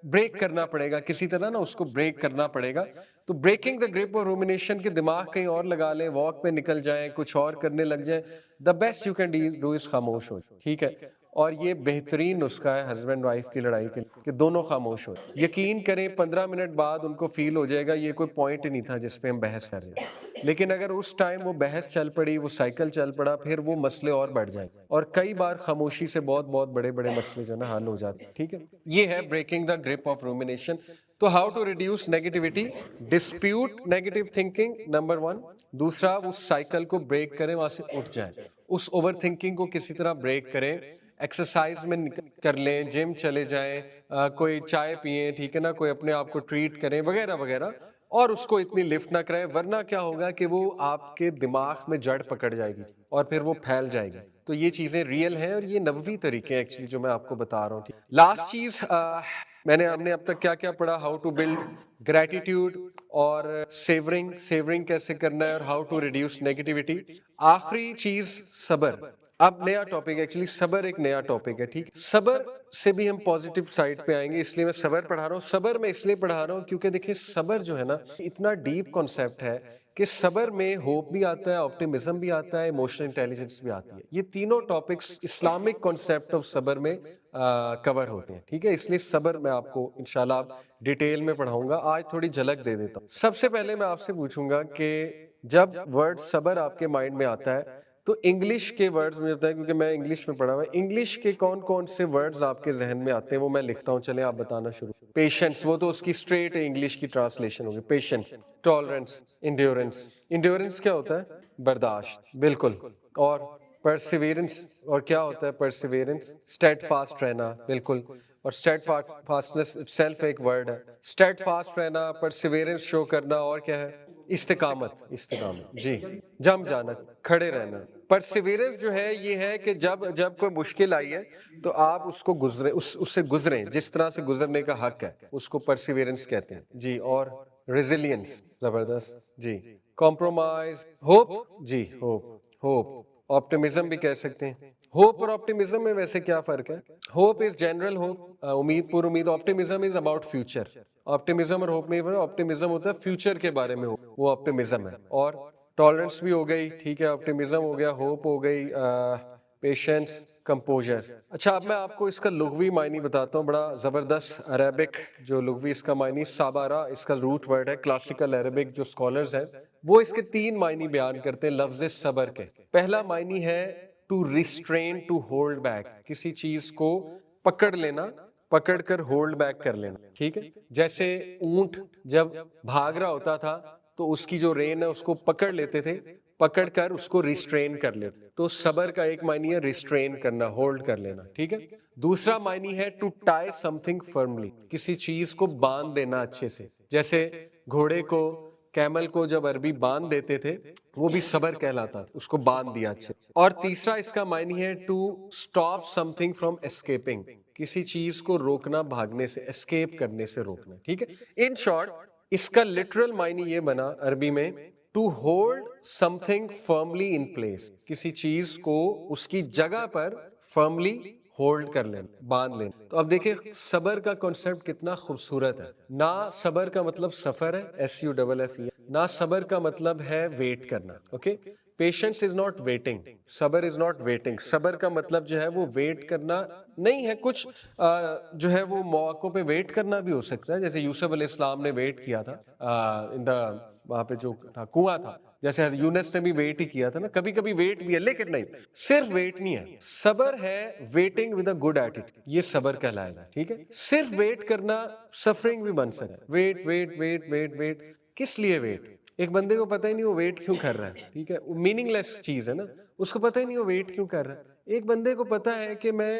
بریک کرنا پڑے گا کسی طرح نا, اس کو بریک کرنا پڑے گا. تو بریکنگ دا گرپ اور رومینیشن کے دماغ کہیں اور لگا لیں, واک پہ نکل جائیں, کچھ اور کرنے لگ جائیں. The best you can do is خاموش ہو. ٹھیک ہے. اور یہ بہترین نسخہ ہے ہسبینڈ وائف کی لڑائی کے لیے کہ دونوں خاموش ہو. یقین کریں 15 منٹ بعد ان کو فیل ہو جائے گا یہ کوئی پوائنٹ ہی نہیں تھا جس پہ ہم بحث کر رہے ہیں, لیکن اگر اس ٹائم وہ بحث چل پڑی, وہ سائیکل چل پڑا, پھر وہ مسئلے اور بڑھ جائیں. اور کئی بار خاموشی سے بہت بہت بڑے بڑے مسئلے جو نا حل ہو جاتے ہیں. ٹھیک ہے. یہ ہے breaking the grip of rumination. تو how to reduce negativity, dispute negative thinking number 1. دوسرا اس سائیکل کو بریک کریں, وہاں سے اٹھ جائیں, اس اوور تھنکنگ کو کسی طرح بریک کریں. ایکسرسائز میں کر لیں, جم چلے جائیں, کوئی چائے پئیں, ٹھیک ہے نا, کوئی اپنے آپ کو ٹریٹ کریں وغیرہ وغیرہ. اور اس کو اتنی لفٹ نہ کریں, ورنہ کیا ہوگا کہ وہ آپ کے دماغ میں جڑ پکڑ جائے گی اور پھر وہ پھیل جائے گی. تو یہ چیزیں ریئل ہیں اور یہ نبوی طریقے ہیں ایکچولی جو میں آپ کو بتا رہا ہوں. لاسٹ چیز ہم نے اب تک کیا کیا پڑھا, ہاؤ ٹو بلڈ گریٹیٹیوڈ اور سیورنگ کیسے کرنا ہے, اور ہاؤ ٹو ریڈیوس نیگیٹیوٹی. آخری چیز صبر. اب نیا ٹاپک, ایکچولی صبر ایک نیا ٹاپک ہے. ٹھیک. صبر سے بھی ہم پازیٹیو سائڈ پہ آئیں گے, اس لیے میں صبر پڑھا رہا ہوں. صبر میں اس لیے پڑھا رہا ہوں کیونکہ دیکھیں صبر جو ہے نا اتنا ڈیپ کانسیپٹ ہے کہ صبر میں ہوپ بھی آتا ہے, آپٹیمزم بھی آتا ہے, ایموشنل انٹیلیجنس بھی آتی ہے. یہ تینوں ٹاپکس اسلامک کانسیپٹ آف صبر میں کور ہوتے ہیں. ٹھیک ہے. اس لیے صبر میں آپ کو انشاءاللہ آپ ڈیٹیل میں پڑھاؤں گا. آج تھوڑی جھلک دے دیتا ہوں. سب سے پہلے میں آپ سے پوچھوں گا کہ جب ورڈ صبر آپ کے مائنڈ میں آتا ہے تو انگلش کے ورڈز مجھے بتائیں, کیونکہ میں انگلش میں پڑھا ہوا ہے, انگلش کے کون کون سے ورڈز آپ کے ذہن میں آتے ہیں وہ میں لکھتا ہوں, چلیں آپ بتانا شروع. پیشنس, وہ تو اس کی اسٹریٹ انگلش کی ٹرانسلیشن ہوگی. Patience, tolerance, endurance. انڈیورنس کیا ہوتا ہے؟ برداشت, بالکل. اور پرسیویرنس, اور کیا ہوتا ہے پرسیویرنس؟ اسٹیڈ فاسٹ رہنا, بالکل. اور اسٹیڈ فاسٹنس سیلف ایک ورڈ ہے. اسٹیڈ فاسٹ رہنا, پرسیویرنس شو کرنا, اور کیا ہے؟ استقامت. جی. جم جانا, کھڑے رہنا. پرسیویرنس جو ہے یہ ہے کہ جب کوئی مشکل آئی ہے تو آپ اس کو گزرے, اس سے گزریں جس طرح سے گزرنے کا حق ہے, اس کو پرسیویرنس کہتے ہیں. جی. اور ریزیلینس, زبردست. جی. Compromise, hope. جی. ہوپ. آپٹیمزم بھی کہہ سکتے ہیں. ہوپ اور آپٹیمزم میں ویسے کیا فرق ہے؟ ہوپ از جنرل ہوپ, امید پر امید. Optimism is about future. Optimism اور ہوپ میں آپٹیمزم ہوتا ہے فیوچر کے بارے میں, وہ آپٹیمزم ہے. اور ٹالرنس بھی ہو گئی, ٹھیک ہے, آپٹیمزم ہو گیا, ہوپ ہو گئی, پیشنس, کمپوزر. اچھا, اب میں آپ کو اس کا لغوی معنی بتاتا ہوں, بڑا زبردست عربک جو لغوی اس کا معنی, صابرہ اس کا روٹ ورڈ ہے. کلاسیکل عربک جو اسکالرز ہیں وہ اس کے 3 معنی بیان کرتے ہیں لفظ صبر کے. پہلا معنی ہے to restrain, to hold back, کسی چیز کو پکڑ لینا, پکڑ کر ہولڈ بیک کر لینا. ٹھیک ہے. جیسے اونٹ جب بھاگ رہا ہوتا تھا تو اس کی جو رین ہے اس کو پکڑ لیتے تھے, پکڑ کر اس کو ریسٹرین کر لیتے. تو صبر کا ایک معنی ہے ریسٹرین کرنا, ہولڈ کر لینا, ٹھیک ہے. دوسرا معنی ہے to tie something firmly, کسی چیز کو باندھ دینا اچھے سے. جیسے گھوڑے کو, کیمل کو جب عربی باندھ دیتے تھے وہ بھی صبر کہلاتا تھا, اس کو باندھ دیا اچھے. اور تیسرا اس کا معنی ہے to stop something from escaping, کسی چیز کو روکنا, بھاگنے سے, اسکیپ کرنے سے روکنا, ٹھیک ہے. ان شارٹ اس کا لٹرل معنی یہ بنا عربی میں to hold something firmly in place, کسی چیز کو اس کی جگہ پر فرملی ہولڈ کر لینا, باندھ لینا. تو اب دیکھیں صبر کا کانسیپٹ کتنا خوبصورت ہے. نہ صبر کا مطلب سفر ہے, SUFF, نہ صبر کا مطلب ہے ویٹ کرنا. Okay, patience is not waiting, صبر از ناٹ ویٹنگ. صبر کا مطلب جو ہے وہ ویٹ کرنا نہیں ہے. کچھ جو ہے وہ مواقع پہ ویٹ کرنا بھی ہو سکتا ہے, جیسے یوسف علیہ السلام نے ویٹ کیا تھا وہاں پہ جو تھا کنواں تھا, جیسے یونس نے بھی ویٹ ہی کیا تھا نا. کبھی کبھی ویٹ بھی ہے, لیکن نہیں, صرف ویٹ نہیں ہے. صبر ہے waiting with a good attitude, یہ صبر کہلائے گا, ٹھیک ہے. صرف ویٹ کرنا سفرنگ بھی بن سکتا ہے. Wait wait wait wait wait, کس لیے ویٹ؟ ایک بندے کو پتہ ہی نہیں وہ ویٹ کیوں کر رہا ہے, ٹھیک ہے, میننگ لیس چیز ہے نا, اس کو پتہ ہی نہیں وہ ویٹ کیوں کر رہا ہے. ایک بندے کو پتہ ہے کہ میں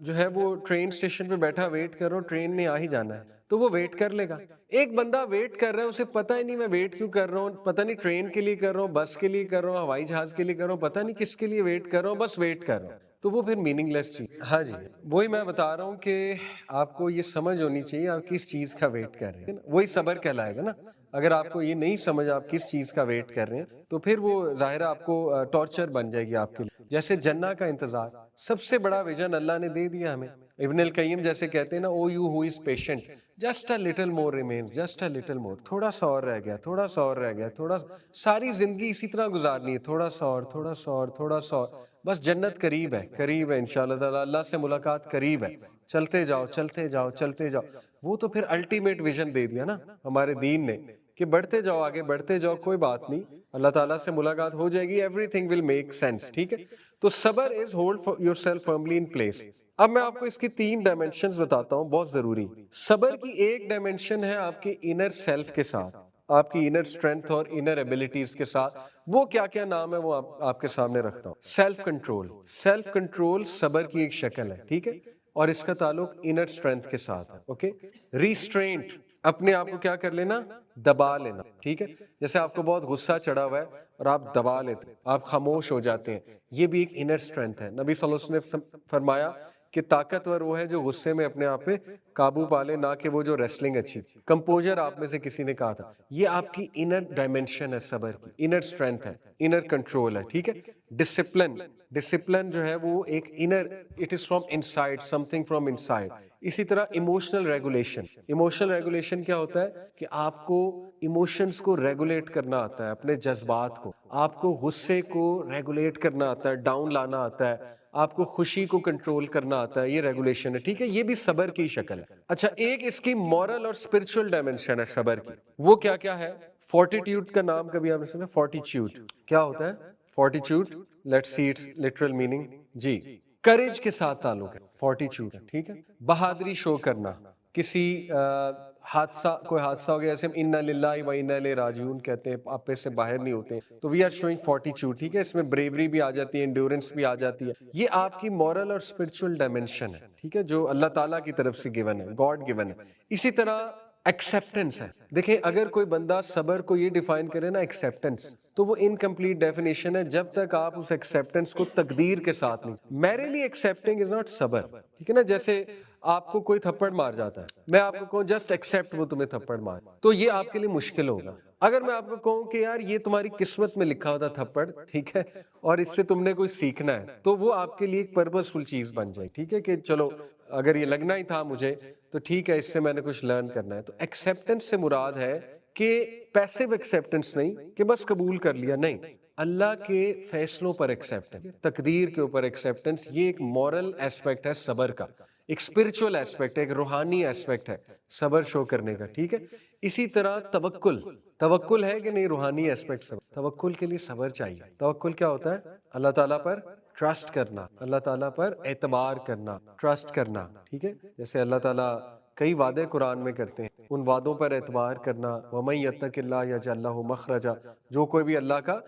جو ہے وہ ٹرین اسٹیشن پہ بیٹھا ویٹ کر رہا ہوں, ٹرین نے آ ہی جانا ہے, تو وہ ویٹ کر لے گا. ایک بندہ ویٹ کر رہا ہے, اسے پتہ ہی نہیں میں ویٹ کیوں کر رہا ہوں, پتہ نہیں ٹرین کے لیے کر رہا ہوں, بس کے لیے کر رہا ہوں, ہوائی جہاز کے لیے کر رہا ہوں, پتہ نہیں کس کے لیے ویٹ کر رہا ہوں, بس ویٹ کر رہا ہوں, تو وہ پھر میننگ لیس چیز. ہاں جی, وہی میں بتا رہا ہوں کہ آپ کو یہ سمجھ ہونی چاہیے آپ کس چیز کا ویٹ کر رہے ہیں, وہی صبر کہلائے گا نا. اگر آپ کو یہ نہیں سمجھ آپ کس چیز کا ویٹ کر رہے ہیں تو پھر وہ ظاہر آپ کو ٹارچر بن جائے گی آپ کے لیے. جیسے جنہ کا انتظار, سب سے بڑا ویژن اللہ نے دے دیا ہمیں. ابن القیم جیسے کہتے ہیں نا, oh you who is patient, just a little more remains, just a little more, تھوڑا سا اور رہ گیا, تھوڑا سا اور رہ گیا, تھوڑا, ساری زندگی اسی طرح گزارنی ہے, تھوڑا سا اور, تھوڑا سا اور, تھوڑا سا اور, بس جنت قریب ہے, قریب ہے انشاءاللہ تعالی, اللہ سے ملاقات قریب ہے, چلتے جاؤ چلتے جاؤ چلتے جاؤ. وہ تو پھر الٹیمیٹ ویژن دے دیا نا ہمارے دین نے کہ بڑھتے جاؤ, آگے بڑھتے جاؤ, کوئی بات نہیں, اللہ تعالیٰ سے ملاقات ہو جائے گی, everything will make sense, ٹھیک ہے. تو صبر is hold yourself firmly in place. اب میں آپ کو اس کی 3 ڈائمینشنز بتاتا ہوں, بہت ضروری. صبر کی ایک ڈائمینشن ہے آپ کے انر سیلف کے ساتھ, آپ کی انر اسٹرینتھ اور انر ایبلٹیز کے ساتھ. وہ کیا کیا نام ہے وہ آپ کے سامنے رکھتا ہوں. سیلف کنٹرول, سیلف کنٹرول صبر کی ایک شکل ہے, ٹھیک ہے, اور اس کا تعلق انر اسٹرینتھ کے ساتھ ہے. اوکے, ریسٹرینٹ, اپنے آپ کو کیا کر لینا, دبا لینا, ٹھیک ہے. جیسے آپ کو بہت غصہ چڑھا ہوا ہے اور آپ دبا لیتے ہیں, آپ خاموش ہو جاتے ہیں, یہ بھی ایک انر اسٹرینتھ ہے. نبی صلی اللہ علیہ وسلم نے فرمایا کہ طاقتور وہ ہے جو غصے میں اپنے آپ پہ قابو پالے, نہ کہ وہ جو ریسلنگ اچھی. کمپوزر آپ میں سے کسی نے کہا تھا, یہ آپ کی انر ڈائمینشن ہے صبر کی, انر اسٹرینتھ ہے, انر کنٹرول ہے, ٹھیک ہے. ڈسپلن, ڈسپلن جو ہے وہ ایک inner, it is from inside, something from inside. اسی طرح ایموشنل ریگولیشن, ایموشنل ریگولیشن کیا ہوتا ہے کہ آپ کو ایموشنز کو ریگولیٹ کرنا آتا ہے, اپنے جذبات کو, آپ کو غصے کو ریگولیٹ کرنا آتا ہے, ڈاؤن لانا آتا ہے, آپ کو خوشی کو کنٹرول کرنا آتا ہے, یہ ریگولیشن ہے, ٹھیک ہے. یہ بھی صبر کی شکل ہے. اچھا, ایک اس کی مورل اور اسپرچل ڈائمینشن ہے صبر کی, وہ کیا کیا ہے؟ فورٹیٹیوڈ کا نام کبھی آپ نے سنا؟ فورٹیچیوڈ کیا ہوتا ہے؟ Fortitude, let's see its literal meaning. جی, کریج کے ساتھ تعلق ہے فورٹیچیوڈ, ٹھیک ہے. بہادری شو کرنا, کسی حادثہ, کوئی حادثہ ہو گیا, جیسے ہم انا للہ و انا الیہ راجعون کہتے ہیں, آپے سے باہر نہیں ہوتے ہیں, تو وی آر شوئنگ فورٹیچیوڈ, ٹھیک ہے. اس میں بریوری بھی آ جاتی ہے, انڈیورنس بھی آ جاتی ہے. یہ آپ کی مورل اور اسپرچل ڈائمینشن ہے, ٹھیک ہے, جو اللہ تعالیٰ کی طرف سے گیون ہے, گاڈ گیون ہے. اسی طرح ایکسیپٹنس ہے. دیکھیں اگر کوئی بندہ صبر کو یہ ڈیفائن کرے نا ایکسیپٹنس, تو وہ انکمپلیٹ ڈیفینیشن ہے جب تک آپ اس ایکسیپٹنس کو تقدیر کے ساتھ نہیں. میرے لیے ایکسیپٹنگ از ناٹ صبر, ٹھیک ہے نا. جیسے آپ کو کوئی تھپڑ مار جاتا ہے, میں آپ کو کہوں جسٹ ایکسیپٹ وہ تمہیں تھپڑ مار, تو یہ آپ کے لیے مشکل ہوگا. اگر میں آپ کو کہوں کہ یار یہ تمہاری قسمت میں لکھا ہوتا تھپڑ, ٹھیک ہے, اور اس سے تم نے کوئی سیکھنا ہے, تو وہ آپ کے لیے ایک پرپسفل چیز بن جائے, ٹھیک ہے, کہ چلو اگر یہ لگنا ہی تھا مجھے تو ٹھیک ہے, اس سے میں نے کچھ لرن کرنا ہے. تو ایکسیپٹنس سے مراد ہے کہ پیسو ایکسیپٹنس نہیں کہ بس قبول کر لیا, نہیں, اللہ کے فیصلوں پر ایکسیپٹنس, تقدیر کے اوپر ایکسیپٹنس. یہ ایک مورل ایسپیکٹ ہے صبر کا, ایک اسپرچول ایسپیکٹ ہے, ایک روحانی ایسپیکٹ ہے صبر شو کرنے کا, ٹھیک ہے. اسی طرح توکل, توکل ہے کہ نہیں روحانی ایسپیکٹ صبر. توکل کے لیے صبر چاہیے. توکل کیا ہوتا ہے؟ اللہ تعالیٰ پر ٹرسٹ کرنا, اللہ تعالیٰ پر اعتبار کرنا, ٹرسٹ کرنا, ٹھیک ہے. جیسے اللہ تعالیٰ کئی وعدے قرآن میں کرتے ہیں، ان وعدوں پر اعتبار کرنا، وَمَن يَتَّقِ اللَّهَ يَجْعَل لَّهُ مَخْرَجًا، جو کوئی بھی اللہ کا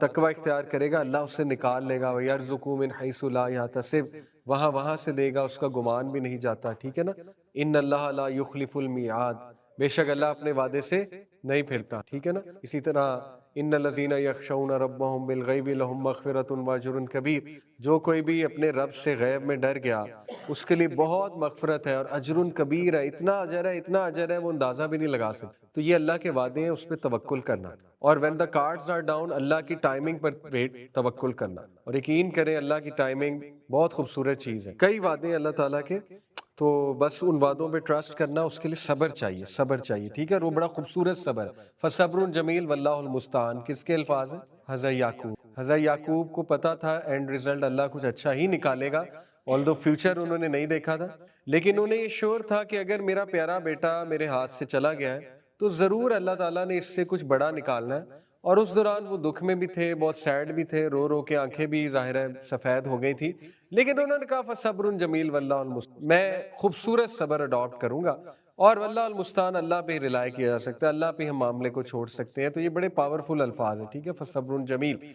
تقوی اختیار کرے گا اللہ اسے نکال لے گا، وَيَرْزُقُهُ مِنْ حَيْثُ لَا يَحْتَسِبُ، وہاں سے دے گا، اس کا گمان بھی نہیں جاتا، ٹھیک ہے نا؟ ان اللہ لا یخلف المیعاد، بے شک اللہ اپنے وعدے سے نہیں پھرتا، ٹھیک ہے نا؟ اسی طرح ان الذین یخشون ربهم بالغیب لهم مغفرۃ واجر کبیر، جو کوئی بھی اپنے رب سے غیب میں ڈر گیا اس کے لیے بہت مغفرت ہے اور اجر کبیر ہے، اتنا اجر ہے وہ اندازہ بھی نہیں لگا سکتے۔ تو یہ اللہ کے وعدے ہیں، اس پہ توکل کرنا، اور when the cards are down, Allah کی ٹائمنگ پر توکل کرنا، اور یقین کریں اللہ کی ٹائمنگ بہت خوبصورت چیز ہے۔ کئی وعدے ہیں اللہ تعالیٰ کے، تو بس ان وعدوں پہ ٹرسٹ کرنا، اس کے لیے صبر چاہیے، ٹھیک ہے؟ وہ بڑا خوبصورت صبر، فصبر جمیل واللہ المستعان، کس کے الفاظ ہیں؟ حضرت یعقوب کو پتا تھا اینڈ ریزلٹ اللہ کچھ اچھا ہی نکالے گا، آلدو فیوچر انہوں نے نہیں دیکھا تھا، لیکن انہیں یہ شور تھا کہ اگر میرا پیارا بیٹا میرے ہاتھ سے چلا گیا ہے تو ضرور اللہ تعالیٰ نے اس سے کچھ بڑا نکالنا ہے۔ اور اس دوران وہ دکھ میں بھی تھے، بہت سیڈ بھی تھے، رو رو کے آنکھیں بھی ظاہر ہے سفید ہو گئی تھی، لیکن انہوں نے کہا فصبر جمیل واللہ المستعان، میں خوبصورت صبر اڈاپٹ کروں گا، اور واللہ المستعان، اللہ پہ ہی ریلائی کیا جا سکتا ہے، اللہ پہ ہم معاملے کو چھوڑ سکتے ہیں۔ تو یہ بڑے پاورفل الفاظ ہیں، ٹھیک ہے؟ فصبر جمیل۔